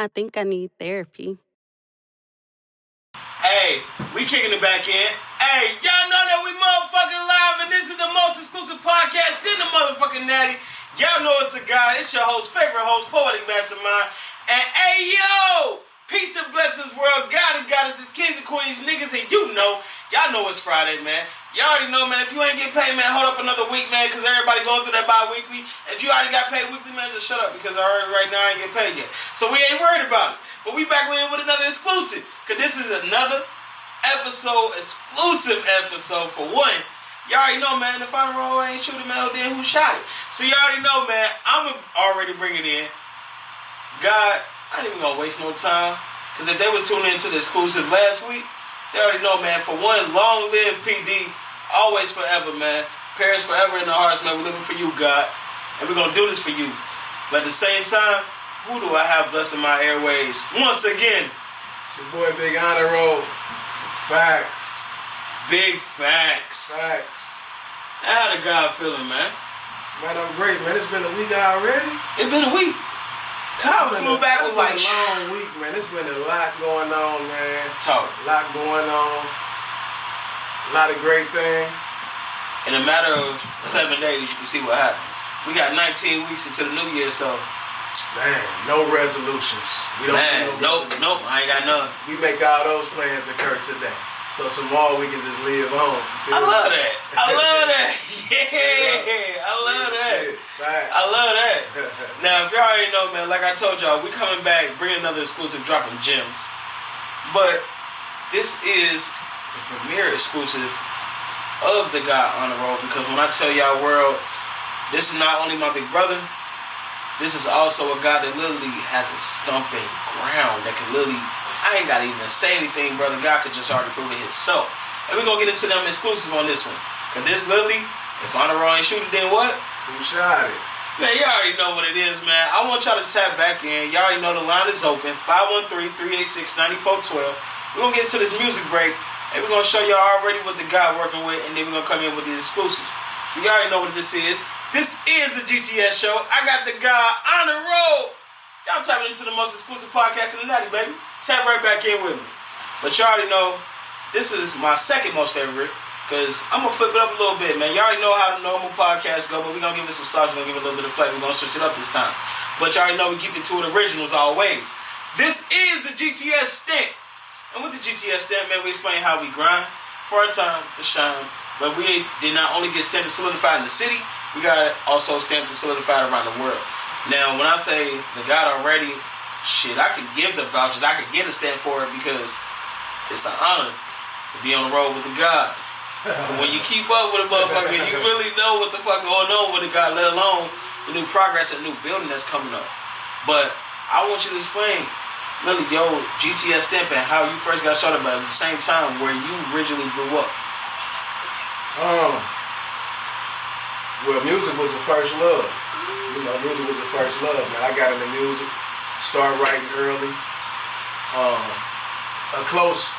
I think I need therapy. Hey, we kicking it back in. Hey, y'all know that we motherfucking live, and this is the most exclusive podcast in the motherfucking natty. Y'all know it's the guy. It's your host, favorite host, Poetic Mastermind. And hey, yo, peace and blessings, world. God and goddesses, kings and queens, niggas, and you know, y'all know it's Friday, man. Y'all already know, man, if you ain't getting paid, man, hold up another week, man, because everybody going through that bi-weekly. If you already got paid weekly, man, just shut up, because right now I ain't getting paid yet. So we ain't worried about it. But we back in with another exclusive, because this is another exclusive episode for one. Y'all already know, man, if HonorRoll ain't shooting, man, then who shot it? So you already know, man, I'm already bringing in God. I ain't even gonna waste no time, because if they was tuning into the exclusive last week, they already know, man, for one, long live PD, always forever, man. Paris forever in the hearts, man. We're living for you, God. And we're going to do this for you. But at the same time, who do I have blessing my airways? Once again, it's your boy, Big HonorRoll. Facts. Big facts. Facts. How the God feeling, man? Man, I'm great, man. It's been a week already. It's been a week. Time flew back. It's been a long week, man. It's been a lot going on, man. Talk. A lot going on. A lot of great things. In a matter of 7 days, you can see what happens. We got 19 weeks into the new year, so. Man, no resolutions. We don't Nope, I ain't got none. We make all those plans occur today. So tomorrow we can just live on. I love that. Yeah, I love that. I love that. Now, if y'all already know, man, like I told y'all, we coming back, bringing another exclusive, dropping gems. But this is the premiere exclusive of the God HonorRoll, because when I tell y'all, world, this is not only my big brother, this is also a guy that literally has a stumping ground that can literally, I ain't gotta even say anything, brother. God could just already prove it himself. And we're gonna get into them exclusive on this one. Cause this literally, if HonorRoll ain't shooting, then what? Who shot it? Man, y'all already know what it is, man. I want y'all to tap back in. Y'all already know the line is open. 513-386-9412. We're gonna get into this music break. And we're gonna show y'all already what the guy working with, and then we're gonna come in with the exclusive. So y'all already know what this is. This is the G.T.S show. I got the guy HonorRoll. Y'all tapping into the most exclusive podcast in the natty, baby. Tap right back in with me. But y'all already know this is my second most favorite, because I'm going to flip it up a little bit, man. Y'all already know how the normal podcasts go, but we're going to give it some sauce. We're going to give it a little bit of flavor. We're going to switch it up this time. But y'all already know we keep it to the originals always. This is the G.T.S stint. And with the G.T.S stint, man, we explain how we grind for our time to shine. But we did not only get stamped to solidify in the city, we got also stamped to solidify around the world. Now, when I say the God already, shit, I could give the vouchers. I could get a stamp for it, because it's an honor to be on the road with the God. But when you keep up with a motherfucker, you really know what the fuck going on with the God, let alone the new progress and new building that's coming up. But I want you to explain, really, yo, G.T.S stamping, how you first got started, but at the same time where you originally grew up. Well, music was the first love. You know, music was the first love, man. I got into music, started writing early. A close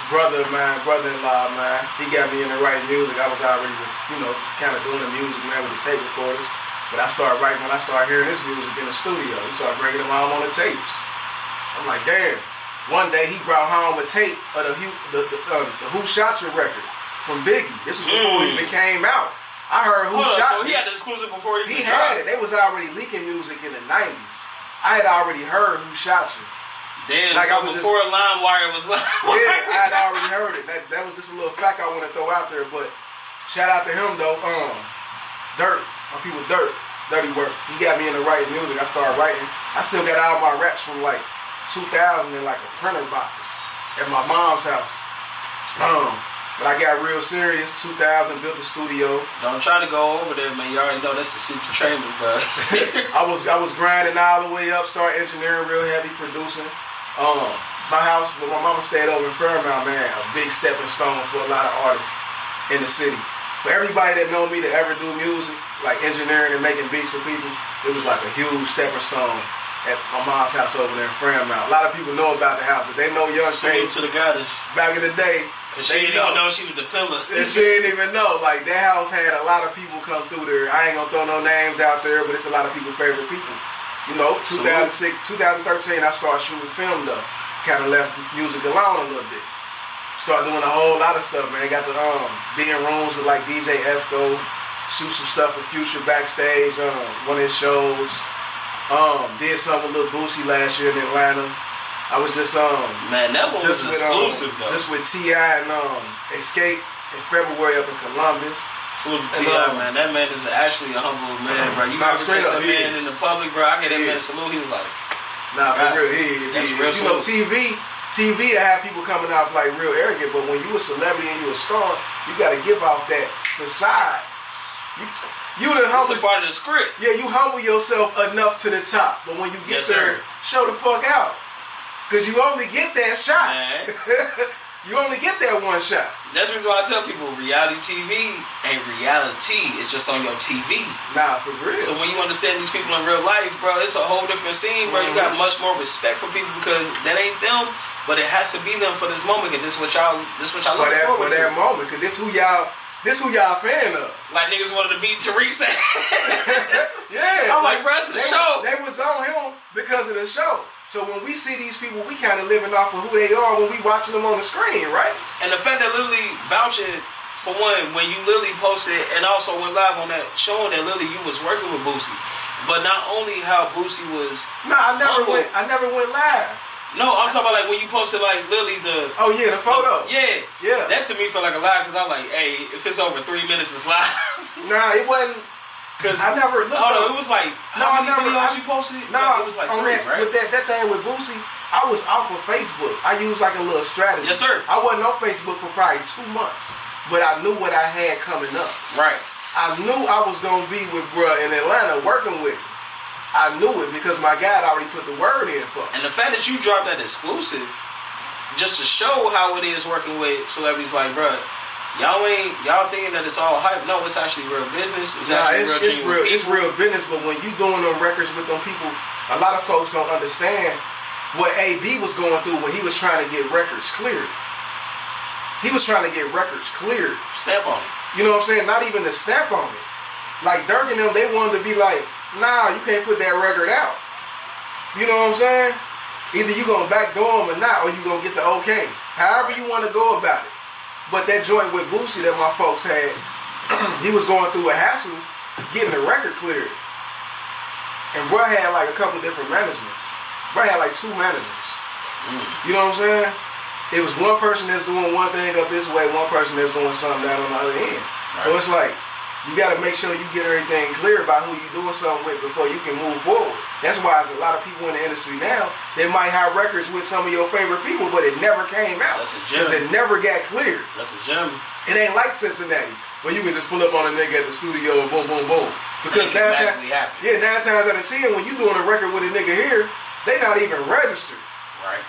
brother of mine, brother-in-law of mine, he got me into writing music. I was already, kind of doing the music, man, with the tape recorders. But I started writing when I started hearing this music in the studio. He started bringing them home on the tapes. I'm like, damn. One day he brought home a tape of the Who Shot Your record from Biggie. This was before he even came out. I heard Who Shot So he had the exclusive before he had it. They was already leaking music in the 90s. I had already heard Who Shot You. Damn, like so before LimeWire was LimeWire. Yeah, I had already heard it. That was just a little fact I want to throw out there. But shout out to him though. Dirt. My people Dirt. Dirty Work. He got me into writing music. I started writing. I still got all my raps from like 2000 in like a printer box at my mom's house. But I got real serious. 2000, built the studio. Don't try to go over there, man. You already know that's the secret training, bro. I was grinding all the way up. Started engineering real heavy, producing. My house, where my mama stayed over in Fairmount, man, a big stepping stone for a lot of artists in the city. For everybody that know me that ever do music, like engineering and making beats for people, it was like a huge stepping stone at my mom's house over there in Fairmount. A lot of people know about the house. If they know Young Shane to the goddess back in the day, cause she didn't even know she was the pillar. She didn't even know. Like, that house had a lot of people come through there. I ain't gonna throw no names out there, but it's a lot of people's favorite people. You know, 2013, I started shooting film though. Kind of left music alone a little bit. Started doing a whole lot of stuff, man. Got to be in rooms with like DJ Esco, shoot some stuff with Future backstage, one of his shows. Did something with Lil Boosie last year in Atlanta. I was just man, that one was exclusive though. Just with T.I. and Escape in February up in Columbus. Salute to T.I., man. That man is actually a humble man, bro. You ever catch that man in the public, bro? I get that man a salute. He was like, nah, for real, he is. You know, TV have people coming off like real arrogant, but when you a celebrity and you a star, you got to give off that facade. You the humble. It's a part of the script. Yeah, you humble yourself enough to the top, but when you get there, show the fuck out. Cause you only get that shot. You only get that one shot. That's the reason why I tell people reality TV ain't reality. It's just on your TV. Nah, for real. So when you understand these people in real life, bro, it's a whole different scene, bro. You got much more respect for people because that ain't them, but it has to be them for this moment. And this what y'all looking forward to. For that moment, cause this who y'all fan of. Like niggas wanted to beat Tariq. Yeah. I'm like, bro, it's a show. They was on him because of the show. So when we see these people, we kind of living off of who they are when we watching them on the screen, right? And the fact that literally vouching for one, when you literally posted and also went live on that, showing that literally you was working with Boosie, but not only how Boosie was. Nah, I never went live. No, I'm talking about like when you posted like literally the. Oh yeah, the photo. Yeah. That to me felt like a lie because I'm like, hey, if it's over 3 minutes, it's live. Nah, it wasn't. Cause I never looked. Hold on, it was like how many videos you posted? No, it was like on 3, that, right? With that thing with Boosie, I was off of Facebook. I used like a little strategy. Yes, sir. I wasn't on Facebook for probably 2 months, but I knew what I had coming up. Right. I knew I was gonna be with bruh in Atlanta working with me. I knew it because my guy had already put the word in for me. And the fact that you dropped that exclusive, just to show how it is working with celebrities like bruh. Y'all thinking that it's all hype? No, it's actually real business. It's real business. But when you doing them records with them people, a lot of folks don't understand what AB was going through when he was trying to get records cleared. He was trying to get records cleared. Stamp on it. You know what I'm saying? Not even the stamp on it. Like Dirk and them, they wanted to be like, nah, you can't put that record out. You know what I'm saying? Either you gonna backdoor them or not, or you gonna get the okay. However you want to go about it. But that joint with Boosie that my folks had, he was going through a hassle getting the record cleared. And bro had like a couple different managements. Bro had like 2 managers. You know what I'm saying? It was one person that's doing one thing up this way, one person that's doing something down on the other end. Right. So it's like, you got to make sure you get everything clear about who you're doing something with before you can move forward. That's why there's a lot of people in the industry now, they might have records with some of your favorite people, but it never came out. That's a gem. Because it never got cleared. That's a gem. It ain't like Cincinnati, where you can just pull up on a nigga at the studio and boom, boom, boom. Because 9 times out of 10, when you doing a record with a nigga here, they not even registered. Right.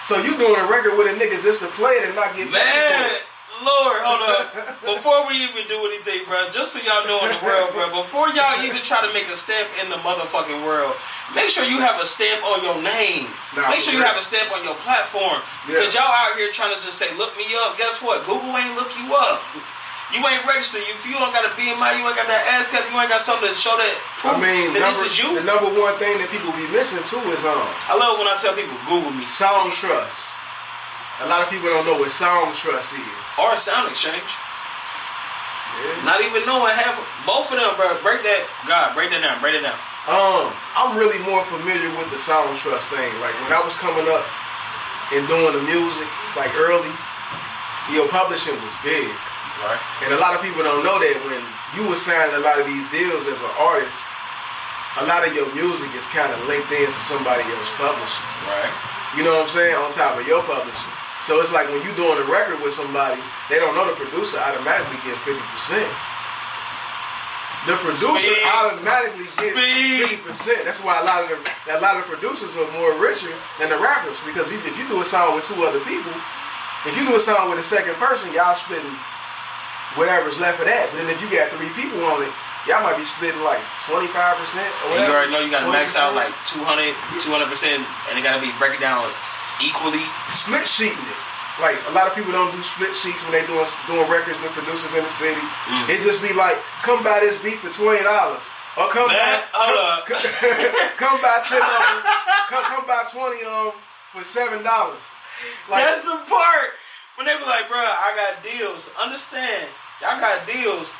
So you doing a record with a nigga just to play it and not get paid for it. Lord, hold up. Before we even do anything, bro, just so y'all know in the world, bro, before y'all even try to make a stamp in the motherfucking world, make sure you have a stamp on your name. Make sure you have a stamp on your platform. Because y'all out here trying to just say, look me up. Guess what? Google ain't look you up. You ain't registered. If you don't got a BMI, you ain't got that ass cut, you ain't got something to show that proof that this is you. The number one thing that people be missing too is I love when I tell people, Google me. Song trust. A lot of people don't know what song trust is. Or a sound exchange. Yeah. Not even knowing half both of them, bro. Break that down. I'm really more familiar with the song trust thing. Like when I was coming up and doing the music, like early, your publishing was big. Right. And a lot of people don't know that when you were signing a lot of these deals as an artist, a lot of your music is kind of linked into somebody else's publishing. Right. You know what I'm saying? On top of your publishing. So it's like when you doing a record with somebody, they don't know the producer automatically get 50%. The producer automatically get 50%. That's why a lot of producers are more richer than the rappers, because if you do a song with 2 other people, if you do a song with a second person, y'all splitting whatever's left of that. But then if you got 3 people on it, y'all might be splitting like 25% or whatever. You already know you gotta max out like 200%, and it gotta be breaking down equally. Split sheeting it. Like a lot of people don't do split sheets when they doing records with producers in the city. It just be like, come buy this beat for $20. Or come Man, hold up. come buy 10 of them. Come buy 20 of them for $7. Like, that's the part when they be like, bro, I got deals. Understand, y'all got deals,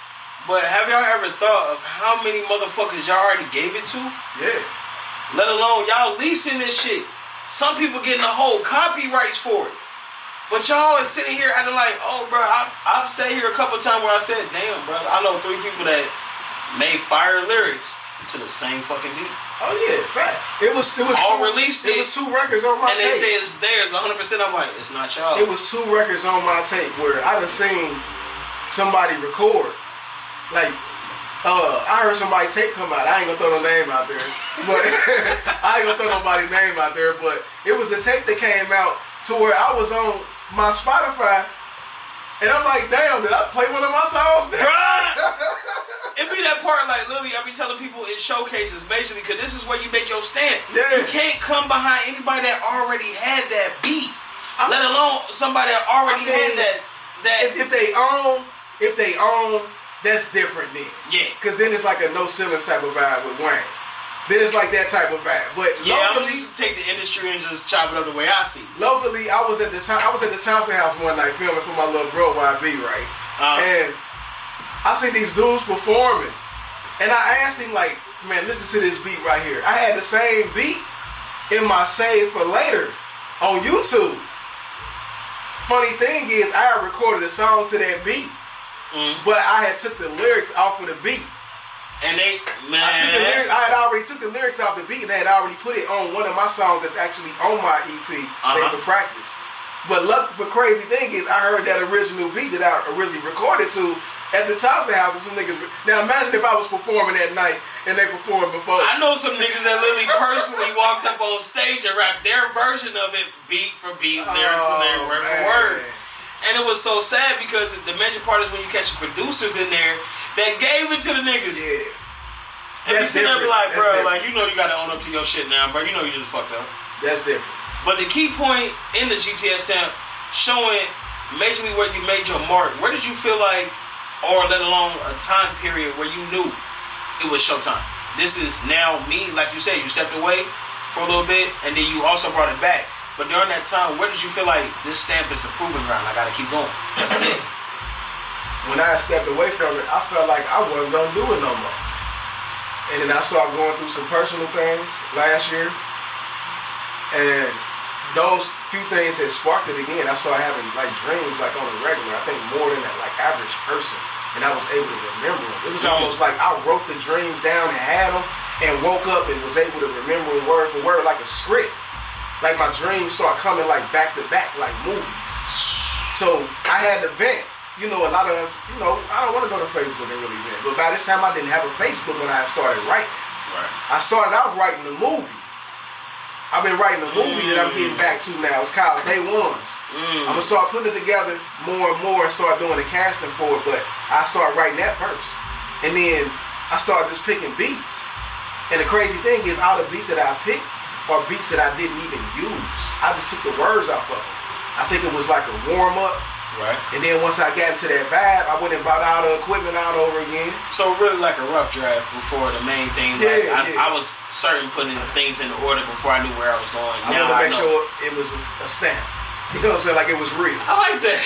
but have y'all ever thought of how many motherfuckers y'all already gave it to? Yeah. Let alone y'all leasing this shit. Some people getting the whole copyrights for it. But y'all is sitting here acting like, oh, bro, I've sat here a couple times where I said, damn, bro, I know 3 people that made fire lyrics to the same fucking beat. Oh yeah, facts. It was all released. It was 2 records on my tape. And they say it's theirs 100%. I'm like, it's not y'all. It was 2 records on my tape where I done seen somebody record. Like, I heard somebody tape come out. I ain't gonna throw no name out there. But I ain't gonna throw nobody's name out there. But it was a tape that came out to where I was on my Spotify, and I'm like, damn, did I play one of my songs there? It be that part, like, literally, I be telling people in showcases, basically, because this is where you make your stand. Yeah. You can't come behind anybody that already had that beat, let alone somebody that already had that. If they own, that's different then. Yeah. Because then it's like a no ceilings type of vibe with Wayne. Then it's like that type of vibe. But yeah, locally, I'm just take the industry and just chop it up the way I see. Locally, I was at the Thompson house one night filming for my little bro YB, right? And I see these dudes performing, and I asked him like, man, listen to this beat right here. I had the same beat in my save for later on YouTube. Funny thing is, I had recorded a song to that beat, but I had took the lyrics off of the beat. And I had already took the lyrics off the beat, and I had already put it on one of my songs that's actually on my EP, Made for Practice. But the crazy thing is, I heard that original beat that I originally recorded to at the Thompson house, and some niggas. Now imagine if I was performing that night and they performed before. I know some niggas that literally personally walked up on stage and rapped their version of it, beat for beat, lyric for lyric, word for word. And it was so sad because the major part is when you catch producers in there that gave it to the niggas. Yeah. And you sit there and be like, bro, like, you know you gotta own up to your shit now, bro. You know you just fucked up. That's different. But the key point in the G.T.S stamp, showing majorly where you made your mark, where did you feel like, or let alone a time period where you knew it was showtime? This is now me, like you said, you stepped away for a little bit, and then you also brought it back. But during that time, where did you feel like this stamp is the proving ground? I gotta keep going. This is it. When I stepped away from it, I felt like I wasn't gonna do it no more. And then I started going through some personal things last year, and those few things had sparked it again. I started having like dreams like on a regular. I think more than that like average person, and I was able to remember them. It was almost like I wrote the dreams down and had them, and woke up and was able to remember them word for word like a script. Like my dreams start coming like back to back like movies. So I had to vent. You know, a lot of us, you know, I don't want to go to Facebook and really vent. But by this time, I didn't have a Facebook when I started writing. Right. I started out writing a movie. I've been writing a movie that I'm getting back to now. It's called Day Ones. I'm going to start putting it together more and more and start doing the casting for it. But I start writing that first. And then I started just picking beats. And the crazy thing is, all the beats that I picked are beats that I didn't even use. I just took the words off of them. I think it was like a warm-up. Right. And then once I got into that vibe, I went and bought all the equipment all over again. So really like a rough draft before the main thing. I was certain putting things in order before I knew where I was going. I wanted to make sure it was a stamp. You know what I'm saying? Like it was real. I like that.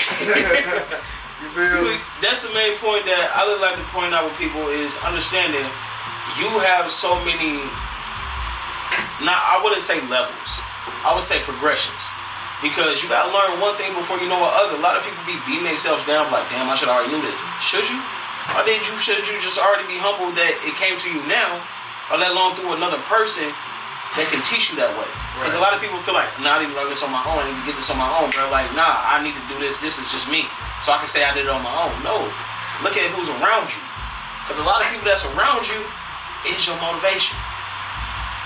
You feel me? That's the main point that I would like to point out with people is understanding you have so many, I wouldn't say levels. I would say progressions. Because you gotta learn one thing before you know another. A lot of people be beating themselves down like, damn, I should already knew this. Should you? Or should you just already be humble that it came to you now, or let alone through another person that can teach you that way? Because a lot of people feel like, nah, I need to learn this on my own. I need to get this on my own, bro. Like, nah, I need to do this. This is just me. So I can say I did it on my own. No. Look at who's around you. Because a lot of people that's around you is your motivation.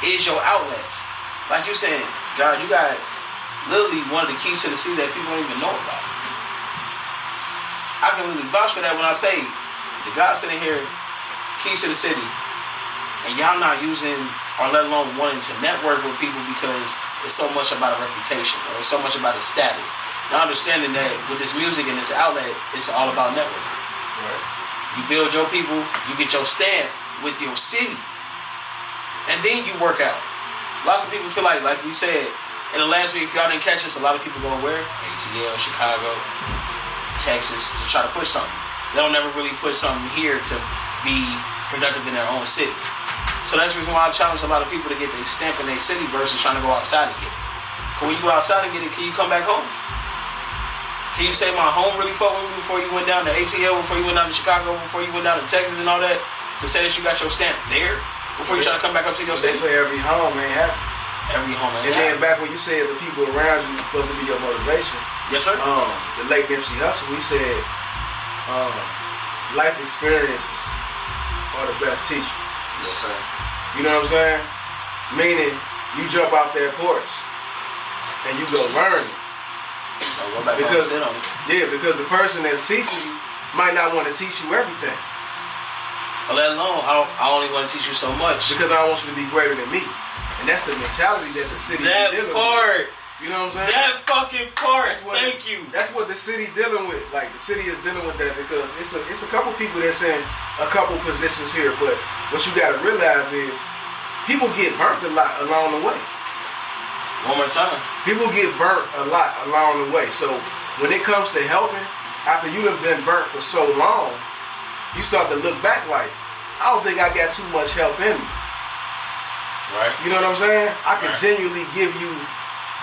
Is your outlets. Like you saying, God, you got literally one of the keys to the city that people don't even know about. I can really vouch for that when I say the God sitting here, keys to the city, and y'all not using or let alone wanting to network with people because it's so much about a reputation or it's so much about a status. Now understanding that with this music and this outlet, it's all about networking. Right. You build your people, you get your stamp. with your city. And then you work out. Lots of people feel like we said in the last week, if y'all didn't catch us, a lot of people go where? ATL, Chicago, Texas, to try to push something. They don't never really put something here to be productive in their own city. So that's the reason why I challenge a lot of people to get their stamp in their city versus trying to go outside and get it. Because when you go outside and get it, can you come back home? Can you say my home really fucked with me before you went down to ATL, before you went down to Chicago, before you went down to Texas and all that? To say that you got your stamp there before you try to come back up to your city? They say every home ain't happy. Every home ain't happy. And then back when you said the people around you are supposed to be your motivation. Yes, sir. The late Nipsey Hussle, we said life experiences are the best teacher. Yes, sir. You know what I'm saying? Meaning, you jump out that porch and you go learn it. Because the person that's teaching you might not want to teach you everything. Well, let alone, I only want to teach you so much. Because I want you to be greater than me. And that's the mentality that the city is dealing with. You know what I'm saying? That fucking part. Thank you. That's what the city dealing with. Like, the city is dealing with that because it's a couple people that's in a couple positions here. But what you got to realize is people get burnt a lot along the way. One more time. People get burnt a lot along the way. So when it comes to helping, after you have been burnt for so long, you start to look back like, I don't think I got too much help in me. Right. You know what I'm saying? I can genuinely give you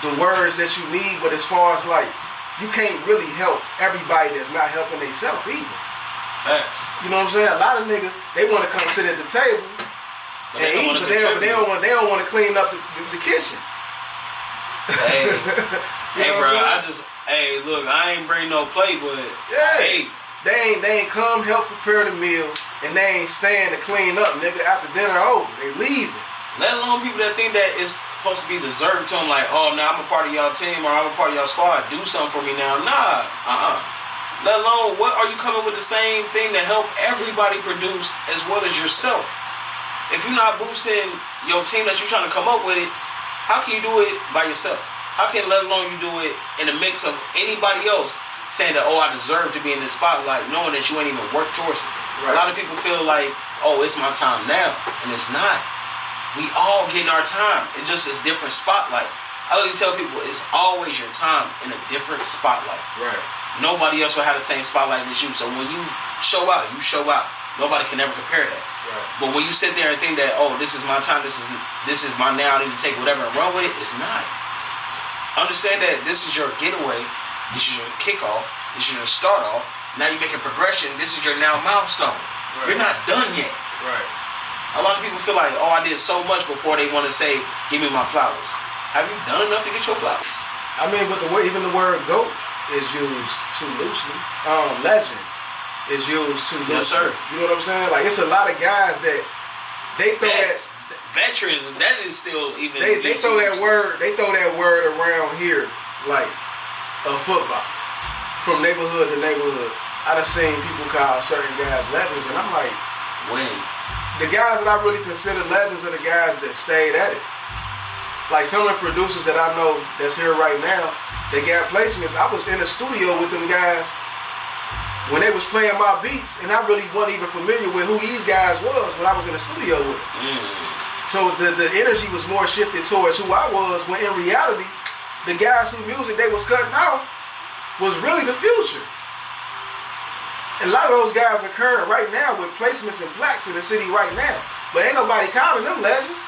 the words that you need, but as far as like, you can't really help everybody that's not helping themselves either. Facts. You know what I'm saying? A lot of niggas, they want to come sit at the table and eat, but they don't want to clean up the kitchen. Hey, bro, look, I ain't bring no plate, but hey, they ain't come help prepare the meal, and they ain't staying to clean up, nigga. After dinner over, they leaving. Let alone people that think that it's supposed to be deserved to them, like, oh, now I'm a part of y'all team or I'm a part of y'all squad. Do something for me now. Nah, Let alone, what are you coming with the same thing to help everybody produce as well as yourself? If you're not boosting your team that you're trying to come up with it, how can you do it by yourself? How can, let alone you do it in a mix of anybody else saying that, oh, I deserve to be in this spotlight, knowing that you ain't even worked towards it? Right. A lot of people feel like, oh, it's my time now, and it's not. We all getting our time. It just is different spotlight. I literally tell people it's always your time in a different spotlight. Right. Nobody else will have the same spotlight as you. So when you show out, you show out. Nobody can ever compare that. Right. But when you sit there and think that, oh, this is my time, this is my now, I need to take whatever and run with it, it's not. Understand that this is your getaway, this is your kickoff, this is your start off. Now you're making progression, this is your now milestone. Right. You're not done yet. Right. A lot of people feel like, oh, I did so much before they want to say, give me my flowers. Have you done enough to get your flowers? I mean, but even the word GOAT is used too loosely. Legend is used too loosely. Yes, sir. You know what I'm saying? Like, it's a lot of guys that they throw veterans, that is still even. They throw that word. They throw that word around here like a football from neighborhood to neighborhood. I done seen people call certain guys legends, and I'm like, when? The guys that I really consider legends are the guys that stayed at it. Like some of the producers that I know that's here right now, they got placements. I was in the studio with them guys when they was playing my beats, and I really wasn't even familiar with who these guys was when I was in the studio with them. So the energy was more shifted towards who I was, when in reality, the guys whose music they was cutting off was really the future. And a lot of those guys are current right now with placements and plaques in the city right now. But ain't nobody calling them legends.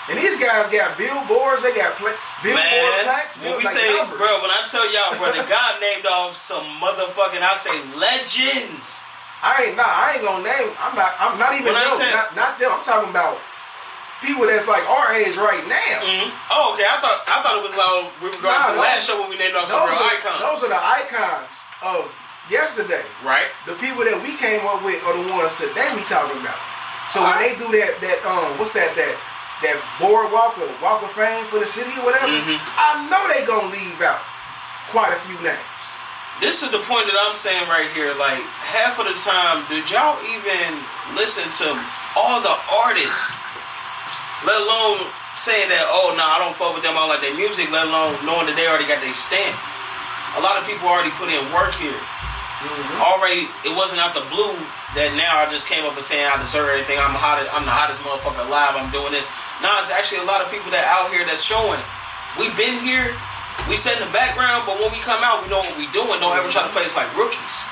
And these guys got billboards, they got billboard plaques. When we say, numbers. Bro, when I tell y'all, bro, the guy named off some motherfucking, I say legends. I ain't gonna name, I'm not even them, not them. I'm talking about people that's like our age right now. Mm-hmm. Oh, okay. I thought it was like we were going to the last show when we named off some real icons. Those are the icons of yesterday. Right. The people that we came up with are the ones today we talking about. So when they do that what's that boardwalk or walk of fame for the city or whatever, I know they gonna leave out quite a few names. This is the point that I'm saying right here. Like, half of the time, did y'all even listen to all the artists? Let alone saying that, oh, no, I don't fuck with them, I don't like their music, let alone knowing that they already got their stamp. A lot of people already put in work here. Already, it wasn't out the blue that now I just came up and saying I deserve everything. I'm the hottest motherfucker alive. I'm doing this. Nah, it's actually a lot of people that out here that's showing. We've been here. We set in the background, but when we come out, we know what we doing. Don't ever try to play us like rookies.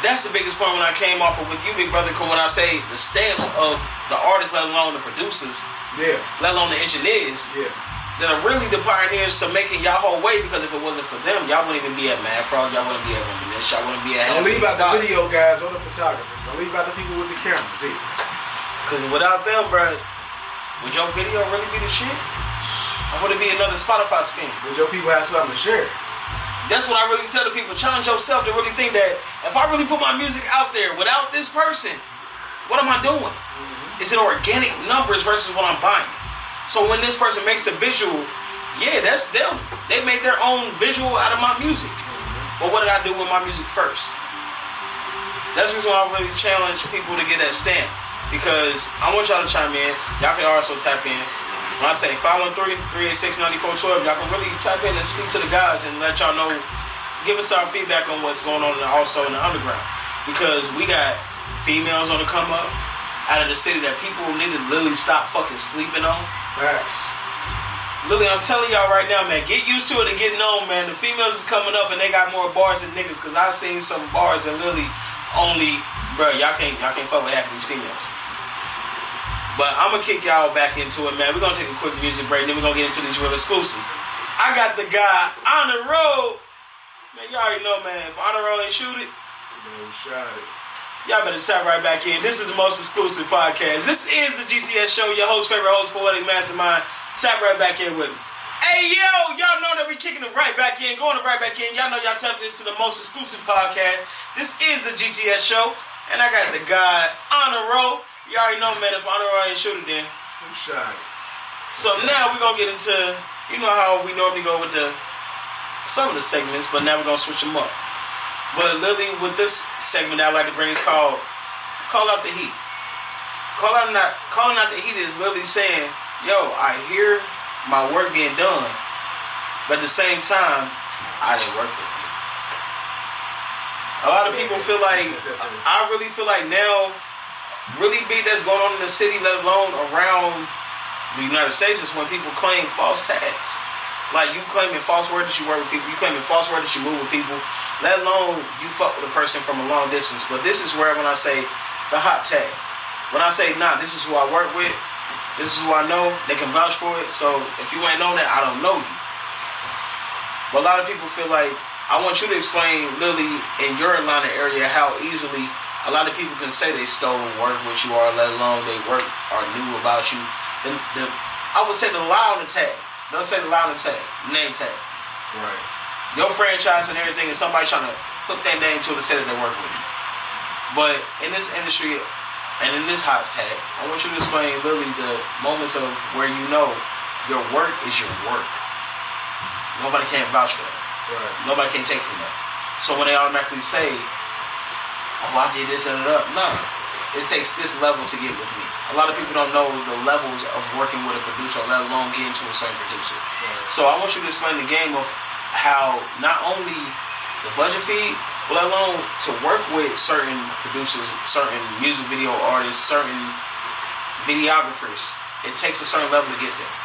That's the biggest point when I came off of with you, big brother. Cause when I say the stamps of the artists, let alone the producers, let alone the engineers, that are really the pioneers to making y'all whole way. Because if it wasn't for them, y'all wouldn't even be at Mad Frog. Y'all wouldn't be at Reminisce. Y'all wouldn't be at. Don't leave out the video guys or the photographers. Don't leave out the people with the cameras either. Cause without them, bro, would your video really be the shit? Or would it be another Spotify spin? Would your people have something to share? That's what I really tell the people. Challenge yourself to really think that if I really put my music out there without this person, what am I doing? Is it organic numbers versus what I'm buying? So when this person makes the visual, yeah, that's them. They made their own visual out of my music. But what did I do with my music first? That's the reason why I really challenge people to get that stamp. Because I want y'all to chime in. Y'all can also tap in. When I say 513-386-9412, y'all can really tap in and speak to the guys and let y'all know, give us our feedback on what's going on also in the underground. Because we got females on the come up out of the city that people need to literally stop fucking sleeping on. Facts. Literally, I'm telling y'all right now, man, get used to it and get known, man. The females is coming up and they got more bars than niggas. Because I seen some bars and literally only, bro, y'all can't fuck with half of these females. But I'm going to kick y'all back into it, man. We're going to take a quick music break, then we're going to get into these real exclusives. I got the guy, HonorRoll. Man, y'all already know, man. If HonorRoll ain't shoot it, shot it. Y'all better tap right back in. This is the most exclusive podcast. This is the G.T.S show, your host, favorite host, Poetic Mastermind. Tap right back in with me. Hey, yo, y'all know that we kicking it right back in, going right back in. Y'all know y'all tapped into the most exclusive podcast. This is the G.T.S show, and I got the guy, HonorRoll. You already know, man, if HonorRoll ain't shoot it, then who shot it? So now we're going to get into, you know how we normally go with some of the segments, but now we're going to switch them up. But literally with this segment that I like to bring is called Call Out the Heat. Calling out the heat is literally saying, yo, I hear my work being done, but at the same time, I didn't work with it. A lot of people feel like, I really feel like now, really big that's going on in the city, let alone around the United States, is when people claim false tags. Like you claiming false word that you work with people, you claiming false word that you move with people, let alone you fuck with a person from a long distance. But this is where when I say the hot tag, when I say, nah, this is who I work with, this is who I know, they can vouch for it. So if you ain't known that, I don't know you. But a lot of people feel like, I want you to explain literally in your line of area how easily a lot of people can say they stole work with you, or let alone they work or knew about you. I would say the lie on the tag. They'll say the lie on the tag, name tag. Right. Your franchise and everything, and somebody trying to hook that name to it and say that they work with you. But in this industry and in this hot tag, I want you to explain literally the moments of where you know your work is your work. Nobody can vouch for that. Right. Nobody can take from that. So when they automatically say, oh, I did this and that. No, it takes this level to get with me. A lot of people don't know the levels of working with a producer, let alone getting to a certain producer. Right. So I want you to explain the game of how not only the budget fee, but let alone to work with certain producers, certain music video artists, certain videographers. It takes a certain level to get there.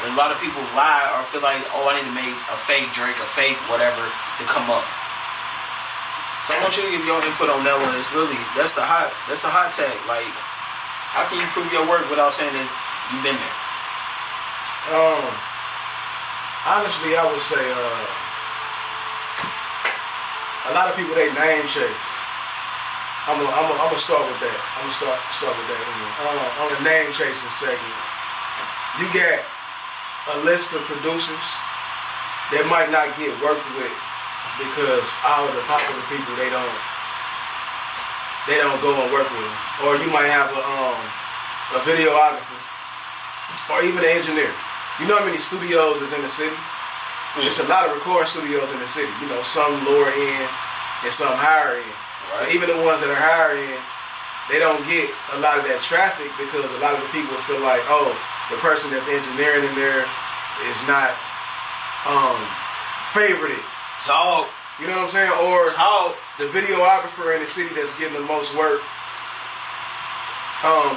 And a lot of people lie or feel like, oh, I need to make a fake Drake, a fake whatever to come up. So I want you to give your input on that one. It's really, that's a hot tag. Like, how can you prove your work without saying that you've been there? Honestly, I would say a lot of people, they name chase. I'm gonna start with that. I'm gonna start with that. On the name chasing segment, you got a list of producers that might not get worked with because all of the popular people they don't go and work with them. Or you might have a videographer or even an engineer. You know how many studios is in the city? It's a lot of recording studios in the city. You know, some lower end and some higher end. Right. But even the ones that are higher end, they don't get a lot of that traffic because a lot of the people feel like, oh, the person that's engineering in there is not favorited. Talk. You know what I'm saying? Or How the videographer in the city that's getting the most work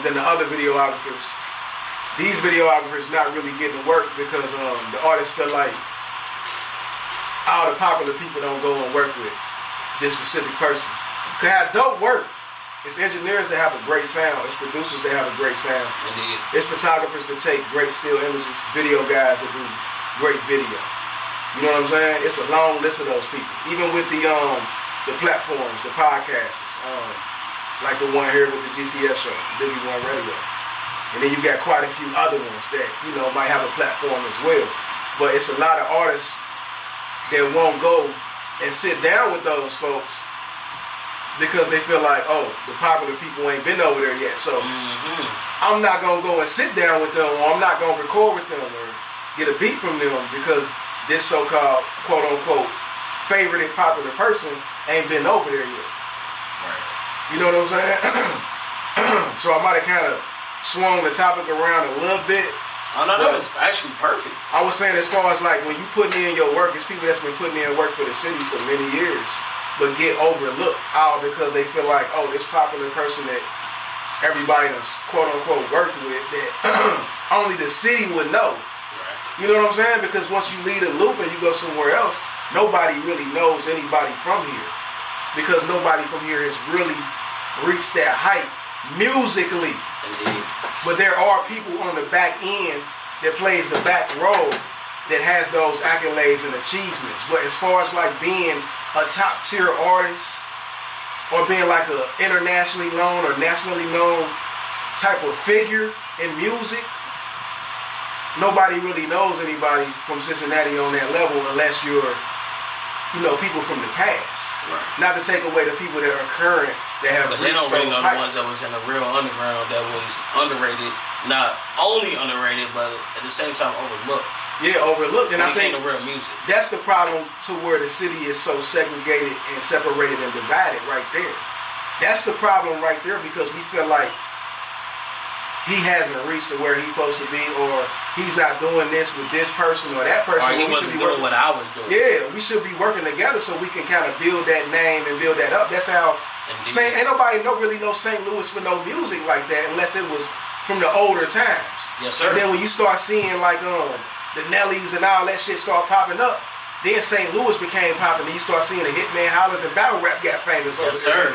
than the other videographers. These videographers not really getting work because the artists feel like all the popular people don't go and work with this specific person. They have dope work. It's engineers that have a great sound. It's producers that have a great sound. Indeed. It's photographers that take great still images. Video guys that do great video. You know what I'm saying? It's a long list of those people. Even with the platforms, the podcasts, like the one here with the G.T.S show, Busy One Radio. And then you got quite a few other ones that, you know, might have a platform as well. But it's a lot of artists that won't go and sit down with those folks because they feel like, oh, the popular people ain't been over there yet. So I'm not going to go and sit down with them, or I'm not going to record with them or get a beat from them because this so-called, quote-unquote, favorite and popular person ain't been over there yet. Right. You know what I'm saying? So I might have kind of swung the topic around a little bit. Oh, no, that was actually perfect. I was saying as far as like when you putting in your work, it's people that's been putting in work for the city for many years, but get overlooked all because they feel like, oh, this popular person that everybody has quote-unquote worked with that only the city would know. You know what I'm saying? Because once you leave the loop and you go somewhere else, nobody really knows anybody from here. Because nobody from here has really reached that height musically. Indeed. But there are people on the back end that plays the back role that has those accolades and achievements. But as far as like being a top tier artist or being like a internationally known or nationally known type of figure in music, nobody really knows anybody from Cincinnati on that level unless you're, you know, people from the past. Right. Not to take away the people that are current that have. But they don't really know the ones that was in the real underground that was underrated, not only underrated, but at the same time overlooked. Yeah, overlooked. And I think the real music. That's the problem to where the city is so segregated and separated and divided right there. That's the problem right there because we feel like he hasn't reached to where he's supposed to be, or he's not doing this with this person or that person. Or he wasn't doing what I was doing. Yeah, we should be working together so we can kind of build that name and build that up. That's how. Ain't nobody really know St. Louis for no music like that unless it was from the older times. Yes, sir. And then when you start seeing like the Nellies and all that shit start popping up, then St. Louis became popular. You start seeing the Hitman Hollers and battle rap got famous over there. Yes, sir.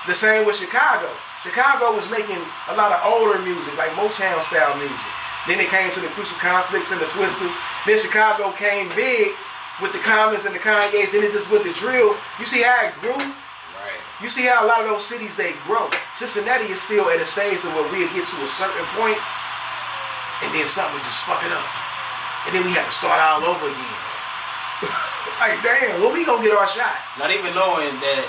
The same with Chicago. Chicago was making a lot of older music, like Motown style music. Then it came to the Crucial Conflicts and the Twisters. Then Chicago came big with the Commons and the Kanyes. Then it just with the drill. You see how it grew? Right. You see how a lot of those cities, they grow. Cincinnati is still at a stage where we'll get to a certain point and then something will just fuck it up. And then we have to start all over again. Like, damn, when we gonna get our shot? Not even knowing that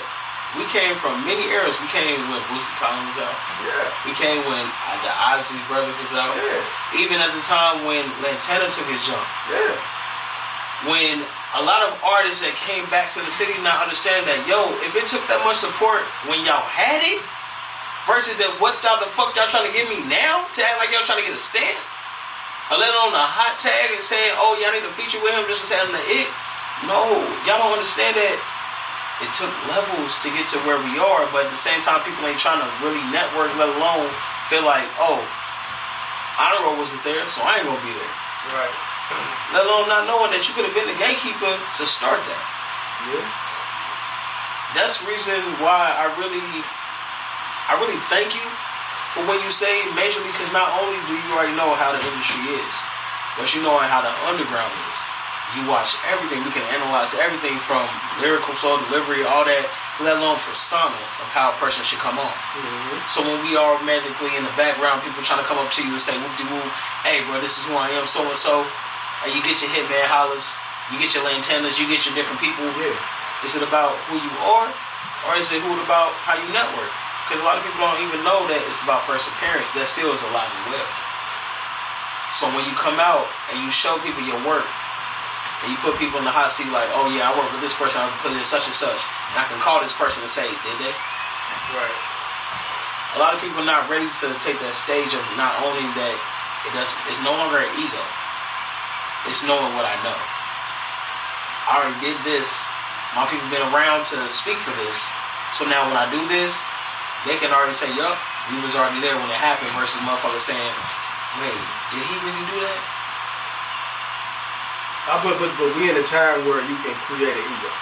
we came from many eras. We came when Boosie Collins was out. Yeah. We came when the Odyssey Brothers was out. Yeah. Even at the time when Lantana took his jump. Yeah. When a lot of artists that came back to the city not understand that, yo, if it took that much support when y'all had it, versus that what y'all the fuck y'all trying to give me now to act like y'all trying to get a stamp? Or let on a hot tag and saying, oh, y'all need to feature with him just to say I'm the it. No, y'all don't understand that. It took levels to get to where we are, but at the same time, people ain't trying to really network, let alone feel like, oh, HonorRoll wasn't there, so I ain't gonna be there. Right. Let alone not knowing that you could have been the gatekeeper to start that. Yeah. That's the reason why I really thank you for what you say majorly, because not only do you already know how the industry is, but you know how the underground is. You watch everything. We can analyze everything from lyrical flow, delivery, all that, let alone persona of how a person should come on. Mm-hmm. So when we are medically in the background, people trying to come up to you and say, whoop-de-whoop, hey, bro, this is who I am, so-and-so. And you get your Hitman Hollers, you get your Lantanas, you get your different people. Yeah. Is it about who you are, or is it about how you network? Because a lot of people don't even know that it's about first appearance. That still is alive and well. So when you come out and you show people your work, and you put people in the hot seat like, oh yeah, I work with this person, I put it in such and such, and I can call this person and say, did they? Right. A lot of people are not ready to take that stage of not only that it's no longer an ego, it's knowing what I know. I already did this, My people been around to speak for this. So now when I do this, they can already say, yup, we was already there when it happened versus motherfuckers saying, wait, did he really do that? But we in a time where you can create an ego.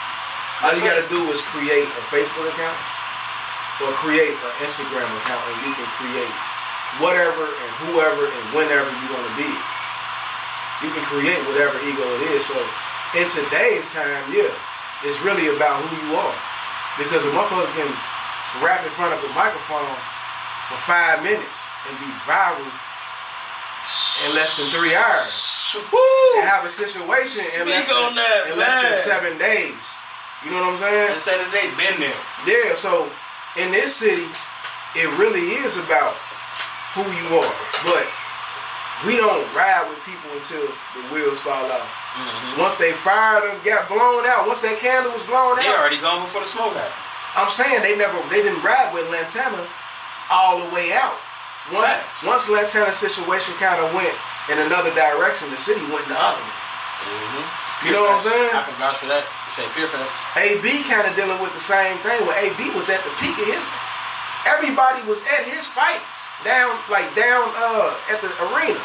All you gotta do is create a Facebook account or create an Instagram account, and you can create whatever and whoever and whenever you want to be. You can create whatever ego it is. So in today's time, yeah, it's really about who you are. Because a motherfucker can rap in front of a microphone for 5 minutes and be viral in less than 3 hours. Woo! And have a situation in less than 7 days. You know what I'm saying? And say that they been there. Yeah, so in this city, it really is about who you are. But we don't ride with people until the wheels fall off. Mm-hmm. Once they fired them, got blown out, once that candle was blown out. They already gone before the smoke happened. I'm saying they didn't ride with Lantana all the way out. Once Lantana's situation kind of went in another direction, the city went in the other. Mm-hmm. You know what I'm saying? I can vouch for that. Say pure facts. AB kind of dealing with the same thing. When AB was at the peak of his, everybody was at his fights down at the arena.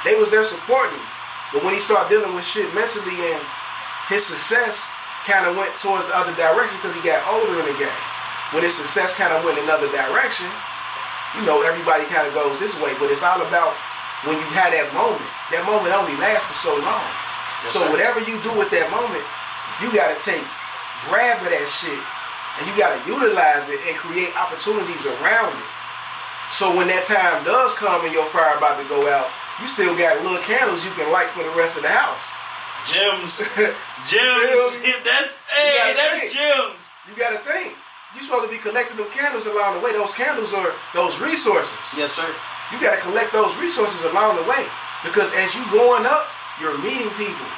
They was there supporting him. But when he started dealing with shit mentally, and his success kind of went towards the other direction because he got older in the game. When his success kind of went another direction, you know, everybody kind of goes this way. But it's all about when you have that moment. That moment only lasts for so long. Yes, so whatever you do with that moment, you got to grab of that shit, and you got to utilize it and create opportunities around it. So when that time does come and your fire about to go out, you still got little candles you can light for the rest of the house. Gems. Gems. That's gems. You got to think. You're supposed to be collecting them candles along the way. Those candles are those resources. Yes, sir. You got to collect those resources along the way. Because as you going up, you're meeting people.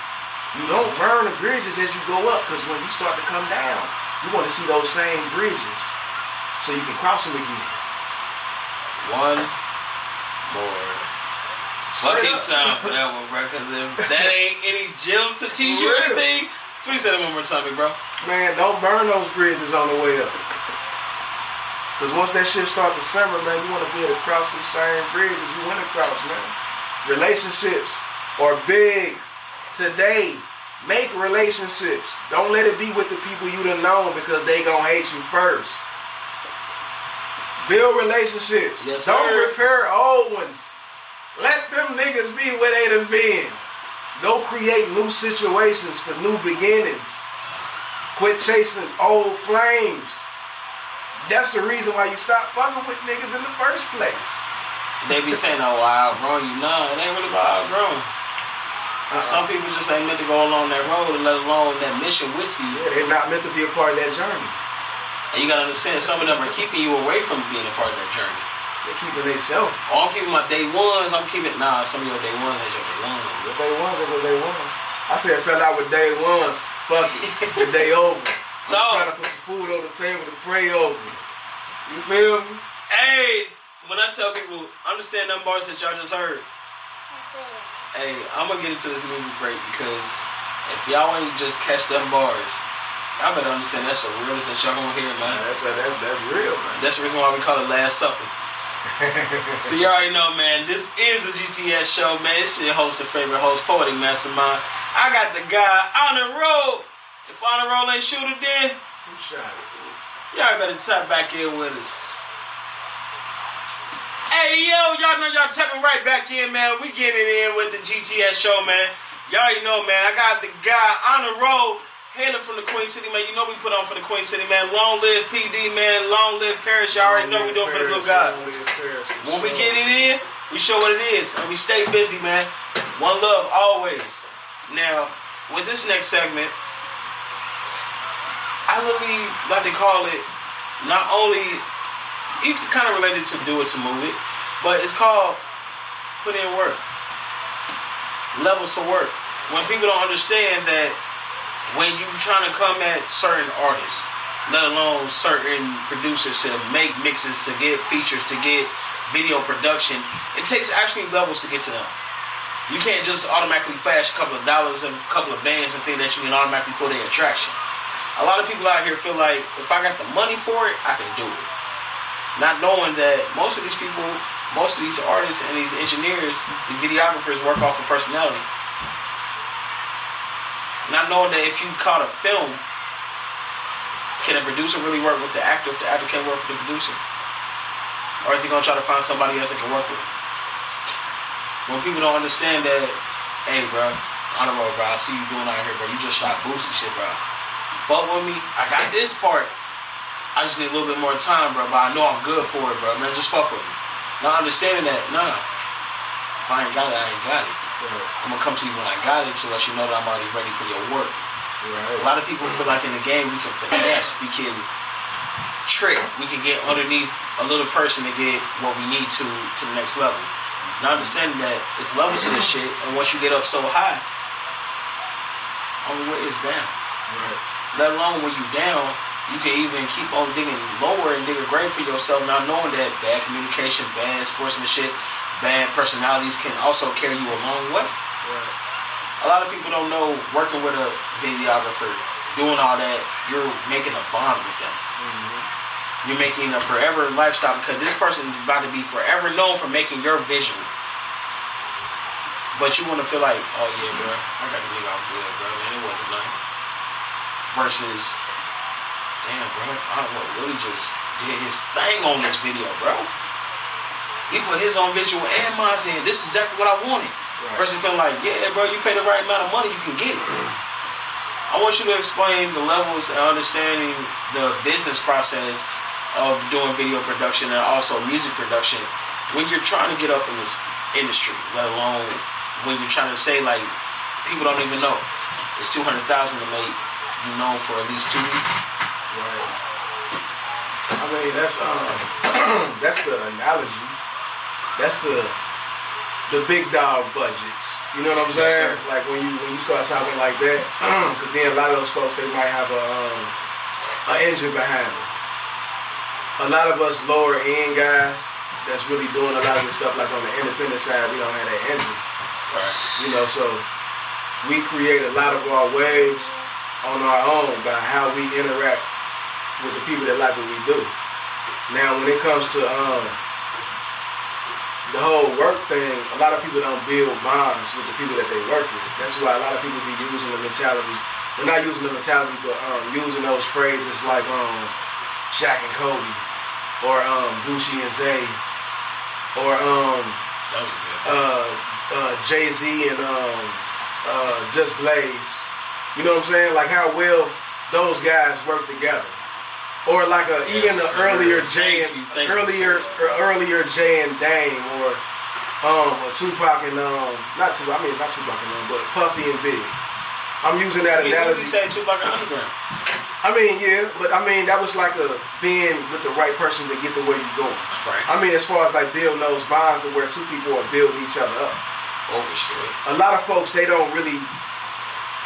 You don't burn the bridges as you go up, because when you start to come down, you want to see those same bridges so you can cross them again. One more fucking time for that one, bro. Because if that ain't any gems to teach you anything, please say that one more time, bro. Man, don't burn those bridges on the way up. Because once that shit start to simmer, man, you want to be able to cross these same bridges you went across, man. Relationships are big today. Make relationships. Don't let it be with the people you done known, because they gonna hate you first. Build relationships. Yes, don't sir. repair old ones. Let them niggas be where they done been. Go create new situations for new beginnings. Quit chasing old flames. That's the reason why you stop fucking with niggas in the first place. They be saying, oh, I outgrown you. Nah, it ain't really about outgrown. Some people just ain't meant to go along that road, let alone that mission with you. Yeah, they're not meant to be a part of that journey. And you gotta understand, some of them are keeping you away from being a part of that journey. They're keeping themselves. Oh, I'm keeping my day ones. I'm keeping, nah, some of your day ones ain't your day ones. Your day ones are your day ones. I said, fell out with day ones. Fuck it. The day over. I'm trying to put some food on the table to pray over. You feel me? Hey, when I tell people, understand them bars that y'all just heard. Hey, I'm gonna get into this music break, because if y'all ain't just catch them bars, y'all better understand that's the realest that y'all gonna hear, man. That's real, man. That's the reason why we call it Last Supper. So you already know, man, this is the G.T.S show, man. It's your host and favorite host, Poetic Mastermind. I got the guy, HonorRoll. If HonorRoll ain't shooting, then who shot it? Y'all better tap back in with us. Hey, yo, y'all know y'all tapping right back in, man. We getting it in with the G.T.S show, man. Y'all already know, man. I got the guy, HonorRoll, hailing from the Queen City, man. You know we put on for the Queen City, man. Long live PD, man. Long live Paris. Y'all already know we doing for the good God. When we get it in, we show what it is. And we stay busy, man. One love, always. Now, with this next segment, I really like to call it, not only, you can kind of relate it to do it to move it, but it's called put in work. Levels of work. When people don't understand that when you trying to come at certain artists, let alone certain producers to make mixes, to get features, to get video production, it takes actually levels to get to them. You can't just automatically flash a couple of dollars and a couple of bands and think that you can automatically pull their attraction. A lot of people out here feel like if I got the money for it, I can do it. Not knowing that most of these people, most of these artists and these engineers, the videographers work off of personality. Not knowing that if you caught a film, can a producer really work with the actor if the actor can't work with the producer? Or is he gonna try to find somebody else that can work with him? When people don't understand that, hey bro, HonorRoll bro, I see you doing out here bro, you just shot boots and shit bro. Fuck with me, I got this part. I just need a little bit more time bro, but I know I'm good for it bro, man, just fuck with me. Not understanding that, nah. If I ain't got it, I ain't got it. I'm gonna come to you when I got it to let you know that I'm already ready for your work. Right. A lot of people feel like in the game we can finesse, we can trick, we can get underneath a little person to get what we need to the next level. Not understanding that it's levels to this shit, and once you get up so high, only way is down. Right. Let alone when you down, you can even keep on digging lower and dig a grave for yourself, not knowing that bad communication, bad sportsmanship, bad personalities can also carry you a long way. Right. A lot of people don't know working with a videographer, doing all that, you're making a bond with them. Mm-hmm. You're making a forever lifestyle because this person is about to be forever known for making your visual. But you want to feel like, oh yeah, bro, I got to believe I'm good, bro, man, it wasn't nothing. Versus, damn, bro, HonorRoll really just did his thing on this video, bro. He put his own visual and mine in. This is exactly what I wanted. Right. Person feeling like, yeah, bro, you pay the right amount of money, you can get it. I want you to explain the levels and understanding the business process of doing video production and also music production when you're trying to get up in this industry, let alone when you're trying to say like people don't even know it's $200,000 to make you known for at least 2 weeks. Right. I mean that's the analogy. That's the big dog budgets. You know what I'm saying? Yes, like when you start talking like that, because then a lot of those folks, they might have a engine behind them. A lot of us lower end guys that's really doing a lot of this stuff, like on the independent side, we don't have that engine. Right. You know, so we create a lot of our waves on our own by how we interact with the people that like what we do. Now, when it comes to the whole work thing, a lot of people don't build bonds with the people that they work with. That's why a lot of people be using the mentality. They're not using the mentality, but using those phrases like Shaq and Kobe, or Gucci and Zay, or Jay-Z and Just Blaze. You know what I'm saying? Like how well those guys work together. Or like even the earlier Jay and Dame, or Tupac and not Tupac and but Puffy and Big. I'm using that analogy. You say Tupac and Underground. I mean, yeah, but I mean that was like being with the right person to get the way you're going. Right. I mean, as far as like building those bonds to where two people are building each other up. Overstood. A lot of folks, they don't really,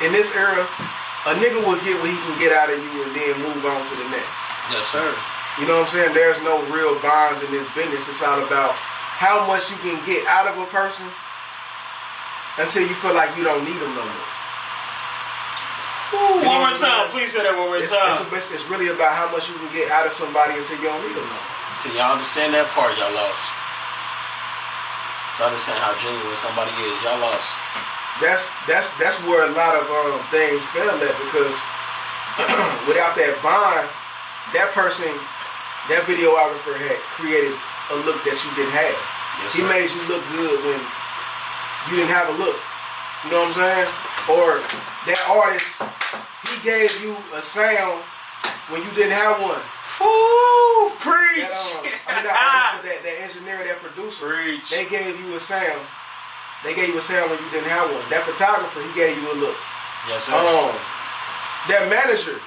in this era, a nigga will get what he can get out of you and then move on to the next. Yes, sir. You know what I'm saying? There's no real bonds in this business. It's all about how much you can get out of a person until you feel like you don't need them no more. Ooh, one more time. Please say that one more time. It's really about how much you can get out of somebody until you don't need them no more. Till y'all understand that part, y'all lost. Y'all understand how genuine somebody is, y'all lost. That's where a lot of things fail at, because without that bond, that person, that videographer had created a look that you didn't have. Yes, he made you look good when you didn't have a look. You know what I'm saying? Or that artist, he gave you a sound when you didn't have one. Woo! Preach! That engineer, that producer, preach. They gave you a sound. They gave you a sound when you didn't have one. That photographer, he gave you a look. Yes, sir. That manager,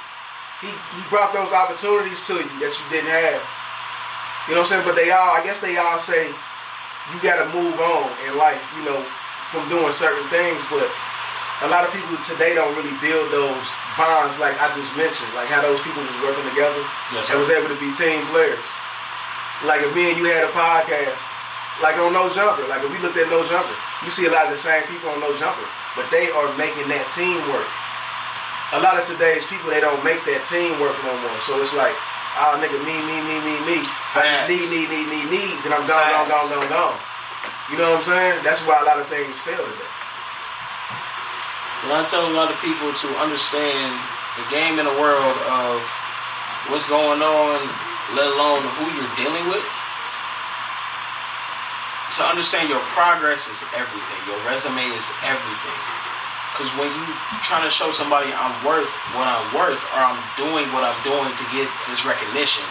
he brought those opportunities to you that you didn't have. You know what I'm saying? But I guess they all say you gotta move on in life, you know, from doing certain things. But a lot of people today don't really build those bonds like I just mentioned, like how those people was working together. Yes, and was able to be team players. Like if me and you had a podcast, like on No Jumper, like if we looked at No Jumper, you see a lot of the same people on No Jumper, but they are making that teamwork. a lot of today's people, they don't make that teamwork no more. So it's like, oh nigga, me. I need. Then I'm gone. You know what I'm saying? That's why a lot of things fail today. When I tell a lot of people to understand the game in the world of what's going on, let alone who you're dealing with, to understand your progress is everything. Your resume is everything. Because when you trying to show somebody I'm worth what I'm worth, or I'm doing what I'm doing to get this recognition,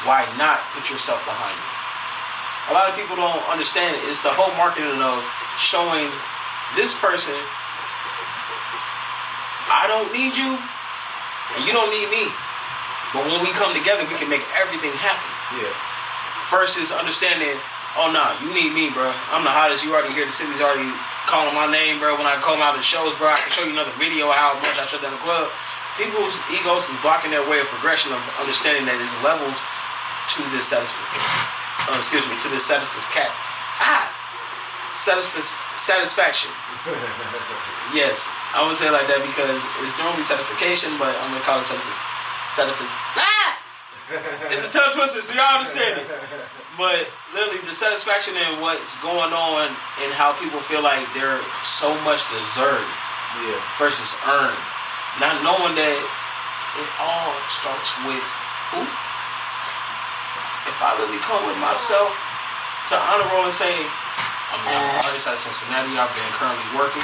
why not put yourself behind it? A lot of people don't understand it. It's the whole marketing of showing this person, I don't need you, and you don't need me. But when we come together, we can make everything happen. Yeah. Versus understanding, oh nah, you need me, bro. I'm the hottest. You already here. The city's already calling my name, bro. When I come out of the shows, bro, I can show you another video of how much I shut down the club. People's egos is blocking their way of progression of understanding that there's levels to this satisfaction. To this satisfaction. Yes, I would say it like that because it's normally satisfaction, but I'm gonna call it It's a tongue twister, so y'all understand it. But literally, the satisfaction in what's going on and how people feel like they're so much deserved versus earned. Not knowing that it all starts with who? If I really come with myself to HonorRoll and say, I'm an artist out of Cincinnati, I've been currently working.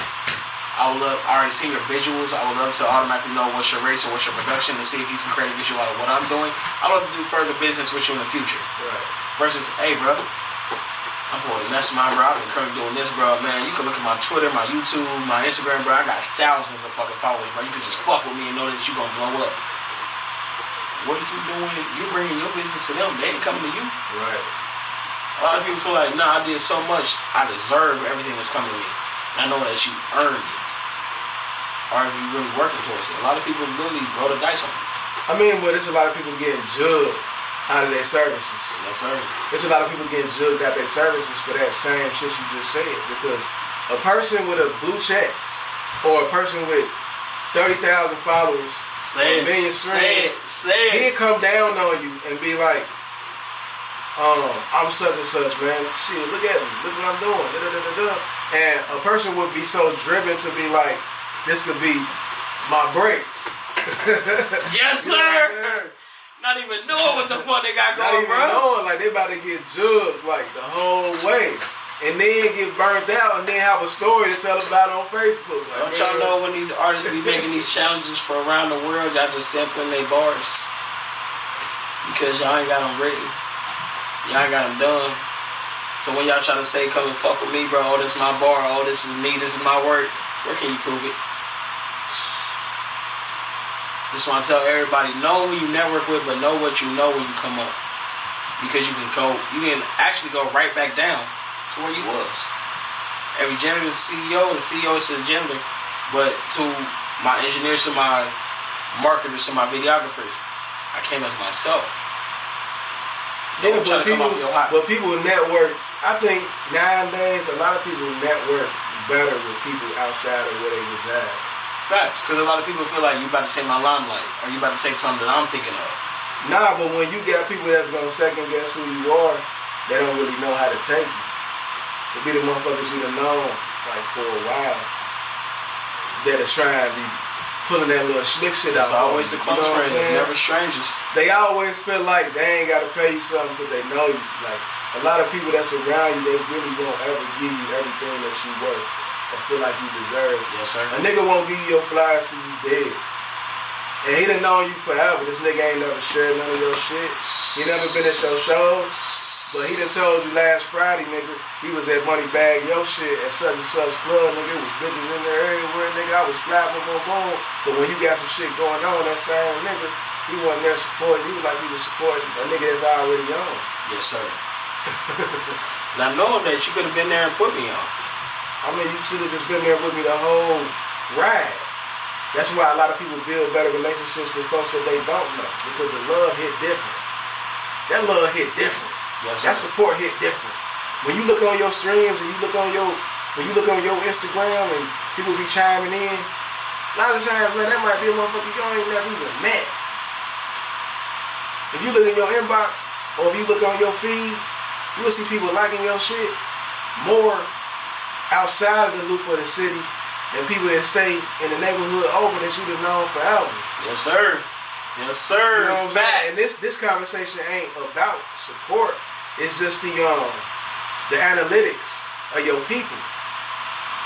I already seen your visuals. I would love to automatically know what's your race or what's your production to see if you can create a visual out of what I'm doing. I would love to do further business with you in the future. Right. Versus, hey, bro, I'm going to Mastermind, bro. I've been currently doing this, bro. Man, you can look at my Twitter, my YouTube, my Instagram, bro. I got thousands of fucking followers, bro. You can just fuck with me and know that you're going to blow up. What are you doing? You're bringing your business to them. They ain't coming to you. Right. A lot of people feel like, nah, I did so much. I deserve everything that's coming to me. And I know that you earned it. Or if you really working towards it. A lot of people really roll the dice on it. I mean, but it's a lot of people getting jugged out of their services. Yes, sir. There's a lot of people getting jugged out their services for that same shit you just said. Because a person with a blue check or a person with 30,000 followers, a million streams, he'll come down on you and be like, I'm such and such, man. Shit, look at me. Look what I'm doing. And a person would be so driven to be like, this could be my break. Yes, sir. Not even knowing what the fuck they got going, bro. Not even knowing, like they about to get jugged like the whole way. And then get burnt out and then have a story to tell about on Facebook. Like, don't y'all know when these artists be making these challenges for around the world, y'all just sampling their bars? Because y'all ain't got them written. Y'all ain't got them done. So when y'all try to say, come and fuck with me, bro, oh, this is my bar, oh, this is me, this is my work, where can you prove it? Just want to tell everybody, know who you network with, but know what you know when you come up. Because you can actually go right back down to where you was. Every janitor is a CEO, and CEO is a janitor. But to my engineers, to my marketers, to my videographers, I came as myself. Yeah, but people network. I think nowadays a lot of people network better with people outside of where they reside. Facts, because a lot of people feel like you about to take my limelight, or you about to take something that I'm thinking of. Nah, but when you got people that's gonna second guess who you are, they don't really know how to take you. It be the motherfuckers you done known like for a while that are trying to be pulling that little slick shit out. It's always the close friends, never strangers. They always feel like they ain't gotta pay you something because they know you. Like a lot of people that's around you, they really won't ever give you everything that you worth or feel like you deserve. Yes, sir. A nigga won't give you your flyers till you dead. And he done known you forever. This nigga ain't never shared none of your shit. He never been at your shows. But he done told you last Friday, nigga, he was at Money Bag Yo shit at such and such club, nigga. It was bitches in there everywhere, nigga. I was fly, boom. But when you got some shit going on, that same nigga, he wasn't there supporting you like he was supporting a nigga that's already on. Yes, sir. Now knowing that you could have been there and put me on. I mean, you should have just been there with me the whole ride. That's why a lot of people build better relationships with folks that they don't know. Because the love hit different. That love hit different. Yes, that support hit different. When you look on your streams and you look on your Instagram and people be chiming in, A lot of times, man, that might be a motherfucker you ain't never even met. If you look in your inbox, or if you look on your feed, you will see people liking your shit more outside of the loop of the city than people that stay in the neighborhood over that you have known forever. Yes, sir. Yes, sir. You know what I'm saying? And this conversation ain't about support. It's just the analytics of your people.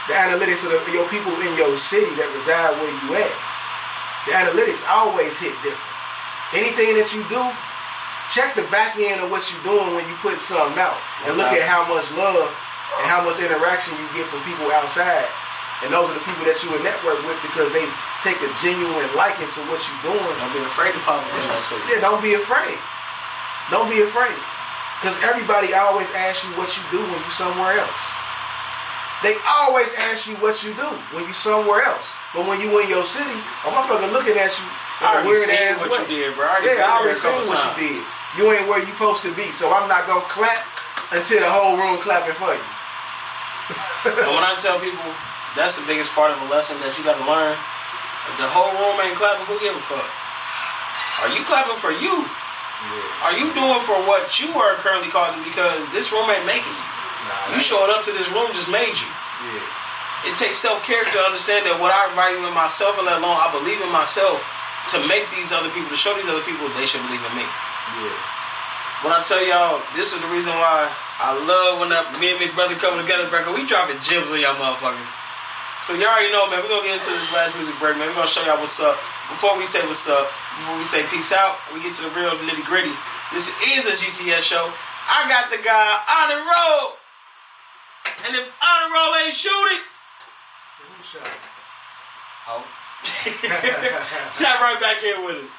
The analytics of your people in your city that reside where you at. The analytics always hit different. Anything that you do, check the back end of what you're doing when you put something out. And look at how much love and how much interaction you get from people outside. And those are the people that you would network with because they take a genuine liking to what you're doing. Don't be afraid to pop up in that city. Yeah, don't be afraid. Don't be afraid. Because everybody always asks you what you do when you somewhere else. They always ask you what you do when you somewhere else. But when you in your city, a motherfucker looking at you in a weird ass way. You did, bro. I already seen what you did. You ain't where you supposed to be, so I'm not gonna clap until the whole room clapping for you. But when I tell people, that's the biggest part of a lesson that you gotta learn. If the whole room ain't clapping, who give a fuck? Are you clapping for you? Yeah. Are you doing for what you are currently causing? Because this room ain't making you. You showed up to this room just made you. Yeah. It takes self-care to understand that what I value in myself and let alone I believe in myself to make these other people, to show these other people they should believe in me. Yeah. When I tell y'all, this is the reason why I love when me and my brother coming together, bro. We dropping gems on y'all motherfuckers. So y'all already know, man, we're going to get into this last music break, man. We're going to show y'all what's up. Before we say what's up, before we say peace out, we get to the real nitty gritty. This is the G.T.S show. I got the guy HonorRoll. And if HonorRoll ain't shooting, who shot? Oh. Tap right back in with us.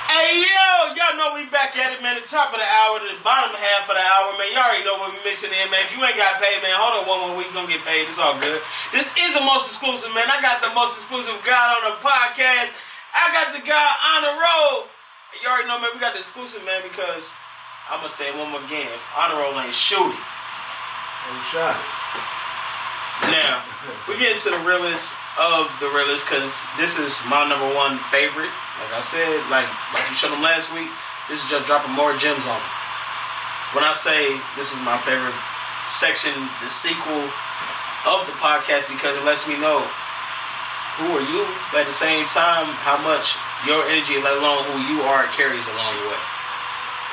Hey, yo, y'all know we back at it, man. The top of the hour to the bottom half of the hour, man. Y'all already know what we mixing in, man. If you ain't got paid, man, hold on one more week, gonna get paid. It's all good. This is the most exclusive, man. I got the most exclusive guy on the podcast. I got the guy HonorRoll. You already know, man, we got the exclusive, man, because I'm gonna say it one more again. If HonorRoll ain't shooting, who shot it? Now, we get into the realest of the realest because this is my number one favorite. Like I said, like you showed them last week, this is just dropping more gems on them. When I say this is my favorite section, the sequel of the podcast, because it lets me know who are you, but at the same time, how much your energy, let alone who you are, carries along the way.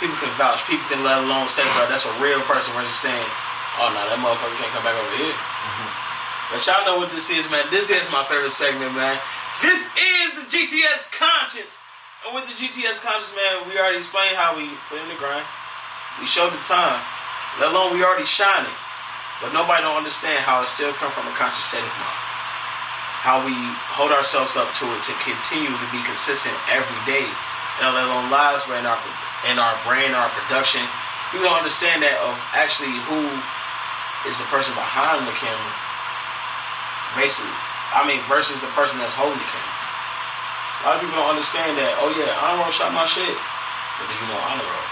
People can vouch, people can let alone say, bro, that's a real person versus saying, oh no, that motherfucker can't come back over here. But y'all know what this is, man. This is my favorite segment, man. This is the G.T.S Conscience. And with the G.T.S Conscience, man, we already explained how we put in the grind. We showed the time. Let alone we already shining. But nobody don't understand how it still comes from a conscious state of mind. How we hold ourselves up to it to continue to be consistent every day. And let alone lives, in our brain, our production. We don't understand that of actually who is the person behind the camera. Basically. Versus the person that's holding the camera. A lot of people don't understand that, oh yeah, HonorRoll shot my shit. But do you know HonorRoll?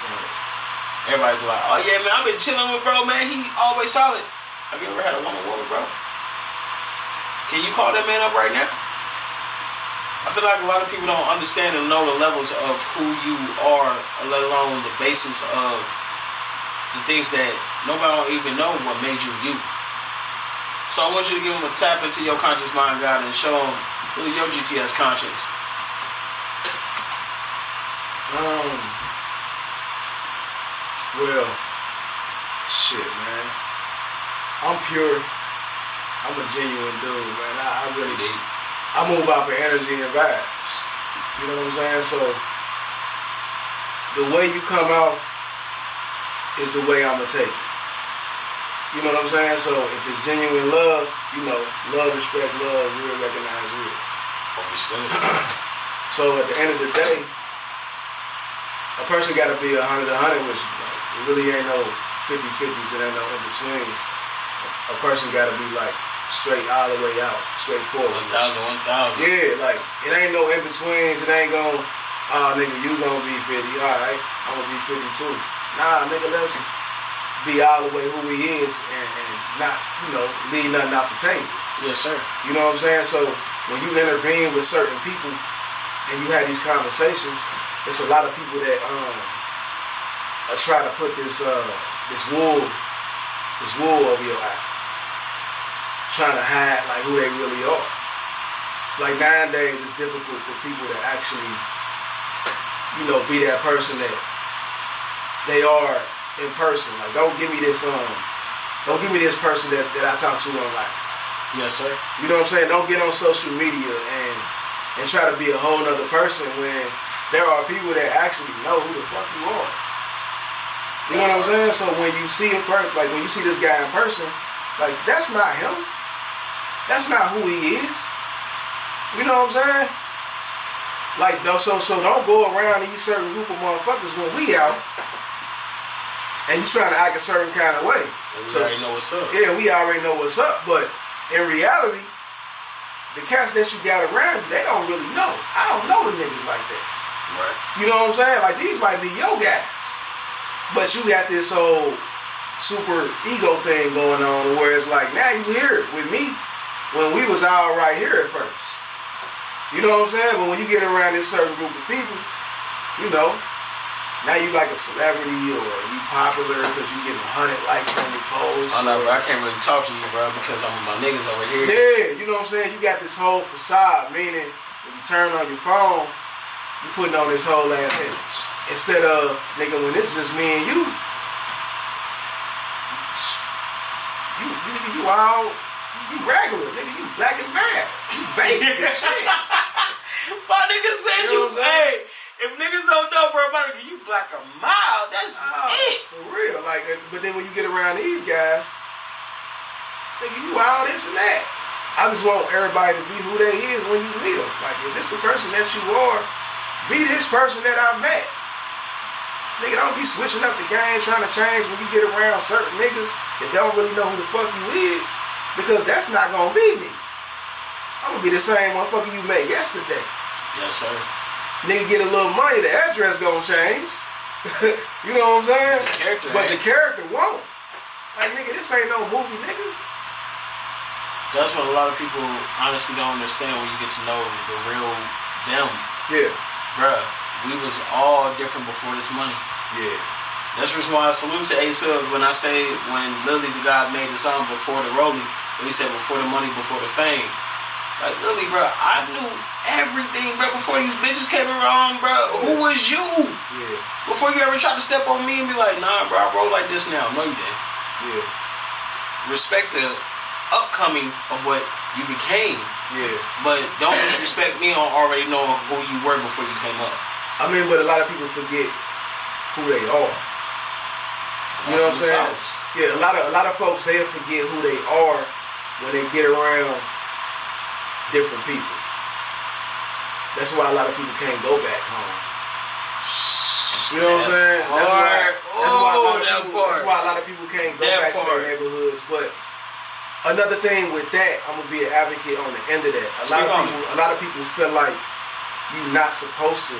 Right. Everybody be like, oh yeah, man, I've been chilling with bro, man. He always solid. Have you ever had a one-on-one with bro? Can you call that man up right now? I feel like a lot of people don't understand and know the levels of who you are, let alone the basis of the things that nobody don't even know what made you you. So I want you to give them a tap into your conscious mind, God, and show them really your G.T.S conscience. Well, shit, man. I'm pure. I'm a genuine dude, man. I really do. I move out for energy and vibes. You know what I'm saying? So the way you come out is the way I'ma take it. You know what I'm saying? So if it's genuine love, you know, love, respect, love, real, recognize real. Understood. So at the end of the day, a person gotta be 100 with you. Like, it really ain't no 50-50s, it ain't no in-betweens. A person gotta be like straight all the way out, straight forward. 1,000. Yeah, like it ain't no in-betweens, it ain't gonna, oh nigga, you gonna be 50, alright, I'm gonna be 50 too. Nah, nigga, let's be all the way who he is and not, you know, leave nothing off the table. Yes, sir. You know what I'm saying? So when you intervene with certain people and you have these conversations, it's a lot of people that try to put this wool over your eye, trying to hide like who they really are. Like nowadays, it's difficult for people to actually, you know, be that person that they are in person. Like, don't give me this person that I talk to online. Yes, sir. You know what I'm saying? Don't get on social media and try to be a whole nother person when there are people that actually know who the fuck you are. You know what I'm saying? So when you see like when you see this guy in person, like that's not him. That's not who he is. You know what I'm saying? Like, so don't go around these certain group of motherfuckers when we out and you trying to act a certain kind of way. We already know what's up. Yeah, we already know what's up, but in reality, the cats that you got around you, they don't really know. I don't know the niggas like that. Right. You know what I'm saying? Like, these might be your guys. But you got this whole super ego thing going on where it's like, now you here with me when we was all right here at first. You know what I'm saying? But when you get around this certain group of people, you know, now you like a celebrity or you popular because you getting 100 likes on your post. I know, bro. I can't really talk to you, bro, because I'm with my niggas over here. Yeah, you know what I'm saying? You got this whole facade, meaning when you turn on your phone, you putting on this whole ass image. Instead of, nigga, when it's just me and you all, you regular, nigga, you black and bad. You basic as shit. My nigga said you, hey, if niggas don't know, bro, my nigga, you black a mile. That's it. For real. Like, but then when you get around these guys, nigga, you all this and that. I just want everybody to be who they is when you meet them. Like, if this the person that you are, be this person that I met. Nigga, don't be switching up the game, trying to change when you get around certain niggas that don't really know who the fuck you is, because that's not gonna be me. I'm gonna be the same motherfucker you met yesterday. Yes, sir. Nigga get a little money, the address gonna change. You know what I'm saying? The character, but the character won't. Like, nigga, this ain't no movie, nigga. That's what a lot of people honestly don't understand when you get to know the real them. Yeah. Bruh, we was all different before this money. Yeah. That's the reason why I salute to Ace Hood when I say, when Lily the God made the song before the rolling, when he said before the money, before the fame. Like, Lily, bro, I knew everything, bro, before these bitches came around, bro. Yeah. Who was you? Yeah. Before you ever tried to step on me and be like, nah, bro, I roll like this now. No, you didn't. Yeah. Respect the upcoming of what you became. Yeah. But don't disrespect me on already knowing who you were before you came up. I mean, but a lot of people forget who they are. You know what I'm saying? Yeah, a lot of folks, they'll forget who they are when they get around different people. That's why a lot of people can't go back home. You know what I'm saying? That's why a lot of people can't go back to their neighborhoods. But another thing with that, I'm gonna be an advocate on the end of that. A lot of people feel like you're not supposed to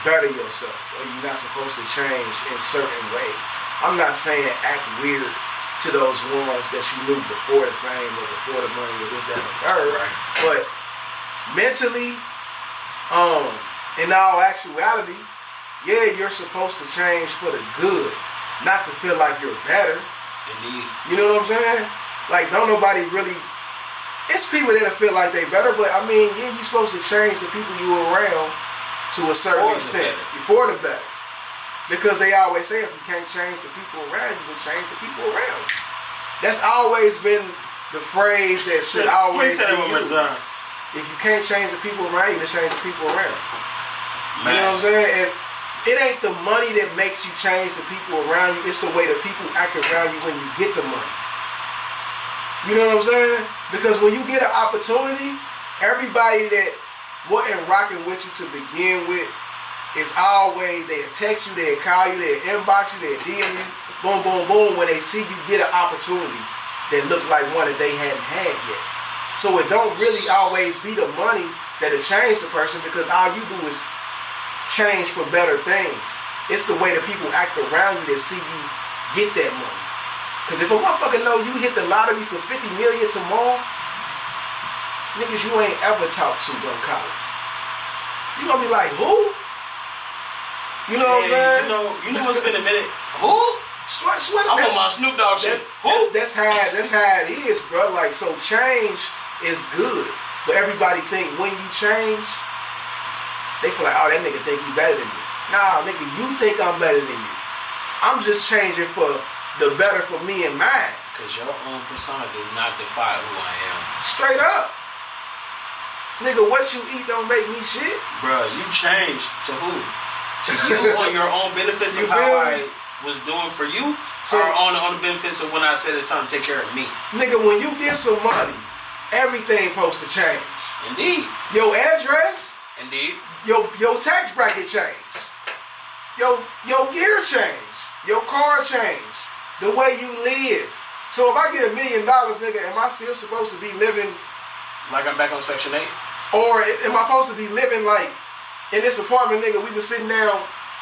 better yourself, or you're not supposed to change in certain ways. I'm not saying act weird to those ones that you knew before the fame or before the money or this, that, and the third. Right. But mentally, in all actuality, yeah, you're supposed to change for the good, not to feel like you're better. Indeed. You know what I'm saying? Like, don't nobody really. It's people that feel like they better, but I mean, yeah, you're supposed to change the people you around to a certain extent before the better. Because they always say if you can't change the people around you, then change the people around you. That's always been the phrase that should always be used. If you can't change the people around you, then change the people around you. You know what I'm saying? And it ain't the money that makes you change the people around you. It's the way the people act around you when you get the money. You know what I'm saying? Because when you get an opportunity, everybody that wasn't rocking with you to begin with is always, they'll text you, they'll call you, they'll inbox you, they'll DM you, boom, boom, boom, when they see you get an opportunity that look like one that they hadn't had yet. So it don't really always be the money that'll change the person, because all you do is change for better things. It's the way the people act around you that see you get that money. Because if a motherfucker know you hit the lottery for $50 million tomorrow, niggas you ain't ever talked to on college. You gonna be like, who? You know what I'm saying? You know it's been a minute. Who? Swear I want my Snoop Dogg shit. That's how it is, bro. Like, so change is good, but everybody think when you change, they feel like, oh, that nigga think he better than me. Nah, nigga, you think I'm better than you. I'm just changing for the better for me and mine. Cause your own persona does not define who I am. Straight up. Nigga, what you eat don't make me shit. Bruh, you changed to who? To you on your own benefits of how I was doing for you? So, or on the benefits of when I said it's time to take care of me? Nigga, when you get some money, everything supposed to change. Indeed. Your address. Indeed. Your tax bracket change. Your gear change. Your car change. The way you live. So if I get $1 million, nigga, am I still supposed to be living like I'm back on Section 8? Or am I supposed to be living like in this apartment, nigga, we was sitting down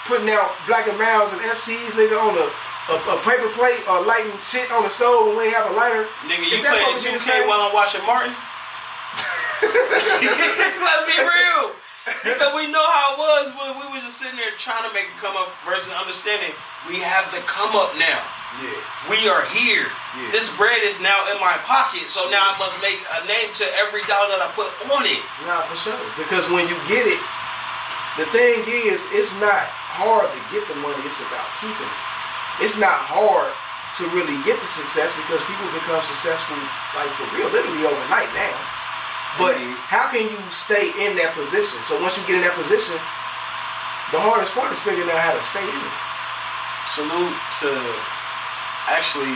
putting out Black and Miles and FCs, nigga, on a paper plate or lighting shit on the stove when we ain't have a lighter? Nigga, you playing 2K while I'm watching Martin? Let's be real. Because we know how it was when we was just sitting there trying to make a come up versus understanding we have the come up now. Yeah. We are here. Yeah. This bread is now in my pocket, so now I must make a name to every dollar that I put on it. Nah, for sure. Because when you get it, the thing is, it's not hard to get the money, it's about keeping it. It's not hard to really get the success because people become successful, like for real, literally overnight now. But how can you stay in that position? So once you get in that position, the hardest part is figuring out how to stay in it. Salute to actually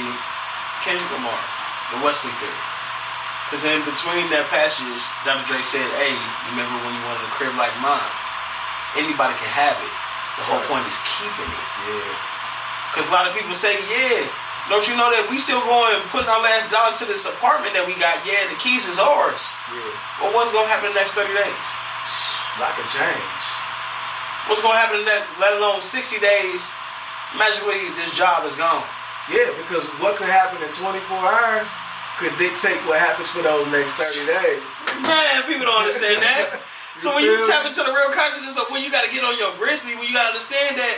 Kendrick Lamar, the Wesley theory. Because in between that passage, Dr. Dre said, hey, remember when you wanted a crib like mine? Anybody can have it. The whole point is keeping it. Yeah. Because a lot of people say, yeah, don't you know that we still going and putting our last dollar to this apartment that we got? Yeah, the keys is ours. Yeah. Well, what's going to happen in the next 30 days? Like a change. What's going to happen in the next, let alone 60 days, magically this job is gone? Yeah, because what could happen in 24 hours could dictate what happens for those next 30 days. Man, people don't understand that. So when you tap into the real consciousness of when you got to get on your grizzly, when you got to understand that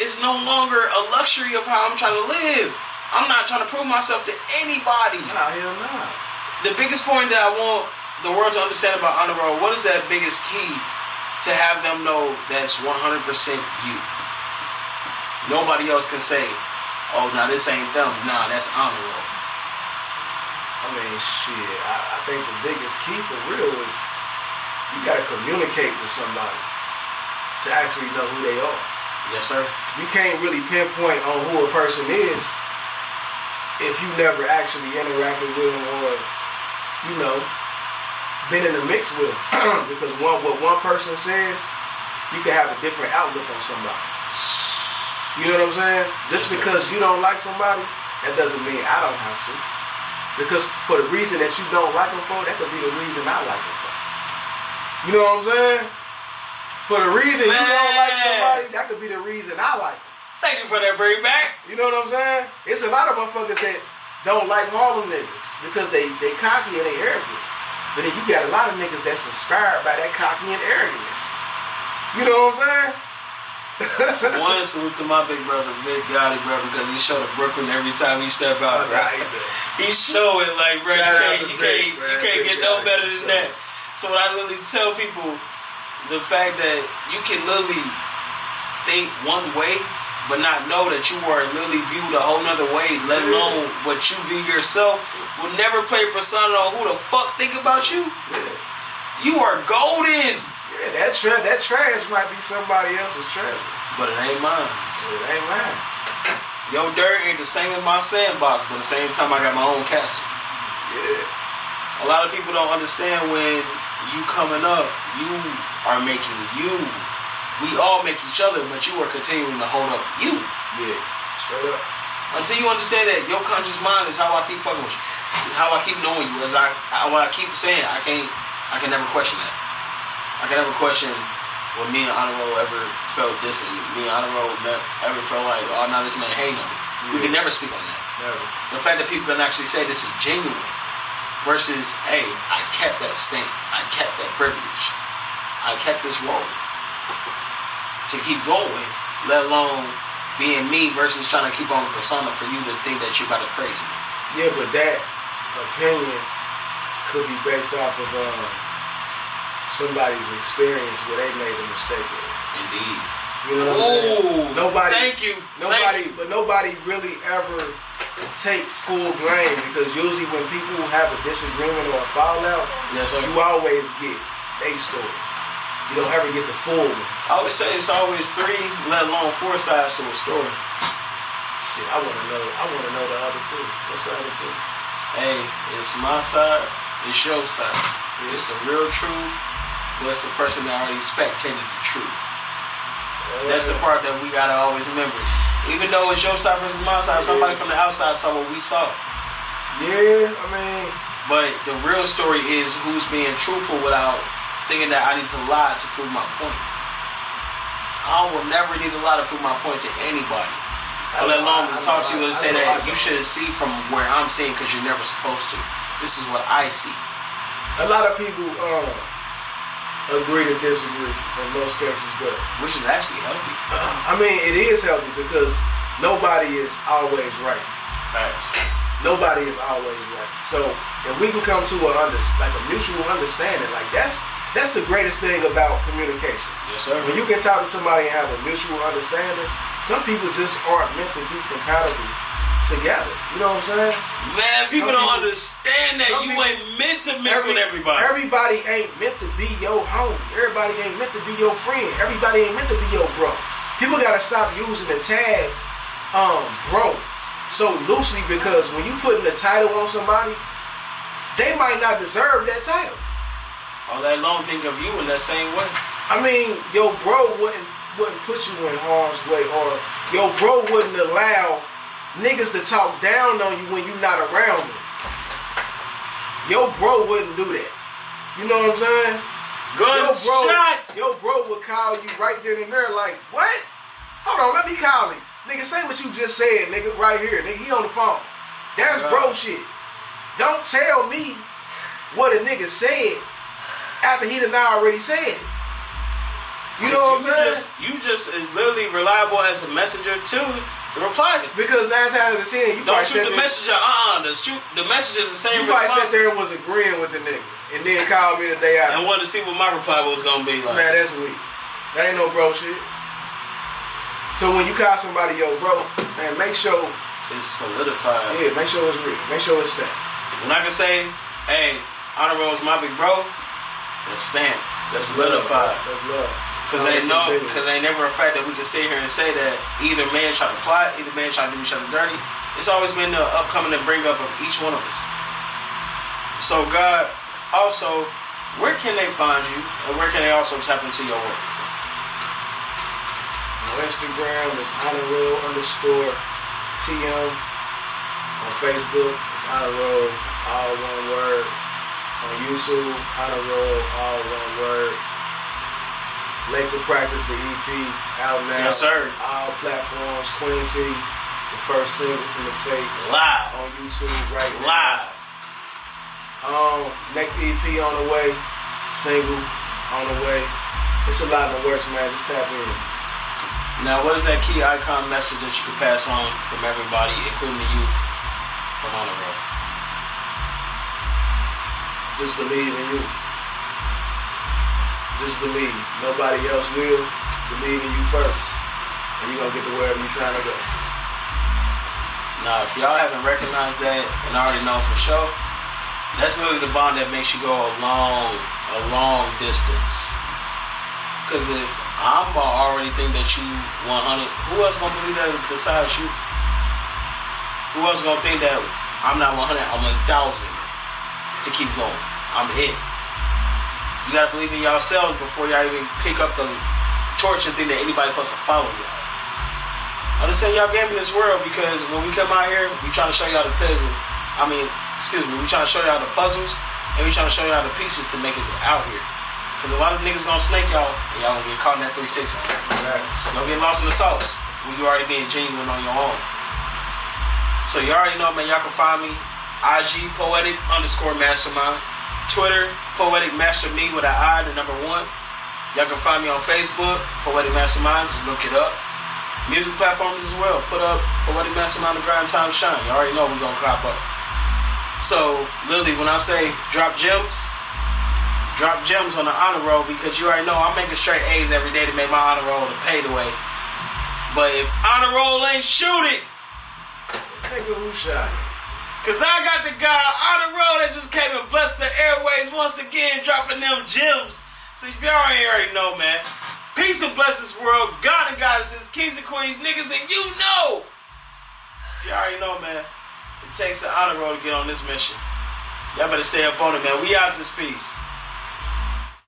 it's no longer a luxury of how I'm trying to live. I'm not trying to prove myself to anybody. Nah, hell nah. The biggest point that I want the world to understand about HonorRoll, what is that biggest key to have them know that's 100% you? Nobody else can say, oh, nah, this ain't them. Nah, that's HonorRoll. I mean, shit, I think the biggest key for real is you gotta communicate with somebody to actually know who they are. Yes, sir. You can't really pinpoint on who a person is if you never actually interacted with them or, you know, been in the mix with them. Because what one person says, you can have a different outlook on somebody. You know what I'm saying? Just because you don't like somebody, that doesn't mean I don't have to. Because for the reason that you don't like them for, that could be the reason I like them for. You know what I'm saying? For the reason you don't like somebody, that could be the reason I like them. Thank you for that bring back. You know what I'm saying? It's a lot of motherfuckers that don't like Harlem niggas because they cocky and they arrogant. But then you got a lot of niggas that's inspired by that cocky and arrogance. You know what I'm saying? One salute to my big brother, Big Gotti, bro, because he showed up Brooklyn every time he step out. Bro. He show it like, bro, you can't get no better than that. So when I literally tell people the fact that you can literally think one way, but not know that you are literally viewed a whole nother way, let alone what you view yourself, will never play persona on who the fuck think about you. You are golden. Yeah, that trash might be somebody else's treasure. But it ain't mine. It ain't mine. Your dirt ain't the same as my sandbox, but at the same time I got my own castle. Yeah. A lot of people don't understand when you coming up, you are making you. We all make each other, but you are continuing to hold up you. Yeah, straight up. Until you understand that your conscious mind is how I keep fucking with you. How I keep knowing you. How I keep saying I can never question that. I can never question when me and HonorRoll ever felt this and me and HonorRoll ever felt like, oh no, this man hating on me. We can never speak on that. Never. The fact that people can actually say this is genuine. versus, hey, I kept that stamp, I kept that privilege, I kept this role to keep going, let alone being me versus trying to keep on the persona for you to think that you got to praise me. Yeah, but that opinion could be based off of somebody's experience where they made a mistake. Indeed. You know what I'm saying? Nobody. Thank you. But nobody really ever takes full blame, because usually when people have a disagreement or a fallout, yes, sir, you always get a story. You don't ever get the full one. I always say it's always 3, let alone 4 sides to a story. Shit, I want to know the other 2. What's the other 2? Hey, it's my side, it's your side. Yeah. It's the real truth, but it's the person that already spectated the truth. That's the part that we gotta always remember. Even though it's your side versus my side, somebody from the outside saw what we saw. Yeah, I mean. But the real story is who's being truthful without thinking that I need to lie to prove my point. I will never need to lie to prove my point to anybody. Let alone to talk to you and say that you shouldn't see from where I'm seeing because you're never supposed to. This is what I see. A lot of people agree to disagree in most cases, but which is actually healthy. I mean, it is healthy because nobody is always right. Facts. Nobody is always right. So if we can come to a mutual understanding, like that's the greatest thing about communication. Yes, sir. When you can talk to somebody and have a mutual understanding, some people just aren't meant to be compatible together. You know what I'm saying? Man, people don't understand that you ain't meant to mix with everybody. Everybody ain't meant to be your homie. Everybody ain't meant to be your friend. Everybody ain't meant to be your bro. People gotta stop using the tag bro so loosely, because when you putting the title on somebody, they might not deserve that title. All that long think of you in that same way. I mean, your bro wouldn't put you in harm's way, or your bro wouldn't allow niggas to talk down on you when you're not around them. Your bro wouldn't do that. You know what I'm saying? Gunshots! Your bro would call you right then and there like, what? Hold on, let me call him. Nigga, say what you just said, nigga, right here. Nigga, he on the phone. That's bro shit. Don't tell me what a nigga said after he done already said it. You know what I'm saying? You just is literally reliable as a messenger to the reply. Because 9 times out of 10, you don't shoot the messenger. The messenger is the same. You probably sat there and was agreeing with the nigga, and then called me the day after and wanted to see what my reply was gonna be like. Man, that's weak. That ain't no bro shit. So when you call somebody your bro, man, make sure it's solidified. Yeah, make sure it's real. Make sure it's stamped. When I can say, hey, HonorRoll is my big bro, that's stamped. That's solidified. That's love. Because ain't never a fact that we can sit here and say that either man try to plot, either man try to do each other dirty. It's always been the upcoming and bring up of each one of us. So God, also, where can they find you, and where can they also tap into your work? On Instagram is HonorRoll_TM. On Facebook it's HonorRoll, all one word. On YouTube, HonorRoll, all one word. Late for Practice, the EP, out now. Yes, sir. All platforms. Quincy, the first single from the tape. Live. On YouTube right now. Live. Next EP on the way. Single on the way. It's a lot in the works, man. Just tap in. Now, what is that key icon message that you can pass on from everybody, including the youth, from HonorRoll? Just believe in you. Just believe. Nobody else will. Believe in you first. And you're going to get to wherever you're trying to go. Now, if y'all haven't recognized that and already know for sure, that's literally the bond that makes you go a long distance. Because if I'm already think that you 100, who else going to believe that besides you? Who else going to think that I'm not 100, I'm 1,000 to keep going? I'm it. You gotta believe in yourselves before y'all even pick up the torch and think that anybody's supposed to follow y'all. Understand y'all game in this world, because when we come out here, we trying to show y'all the puzzle. We trying to show y'all the puzzles, and we trying to show y'all the pieces to make it out here. Because a lot of niggas gonna snake y'all, and y'all gonna get caught in that 360. Right. Y'all get lost in the sauce when you already being genuine on your own. So you already know, man, y'all can find me IG Poetic _Mastermind. Twitter Poetic Master Me with an I, the number 1. Y'all can find me on Facebook, Poetic Mastermind. Just look it up. Music platforms as well. Put up Poetic Mastermind, the grind time shine. You already know we're gonna clap up. So literally, when I say drop gems on the honor roll, because you already know I'm making straight A's every day to make my honor roll to pay the way. But if honor roll ain't shoot it, nigga, who shot it? Cause I got the guy honor roll that just came and blessed the airways once again, dropping them gems. So if y'all ain't already know, man, peace and blessings, world, God and goddesses, kings and queens, niggas, and you know. If y'all already know, man, it takes an honor roll to get on this mission. Y'all better stay up on it, man. We out this piece.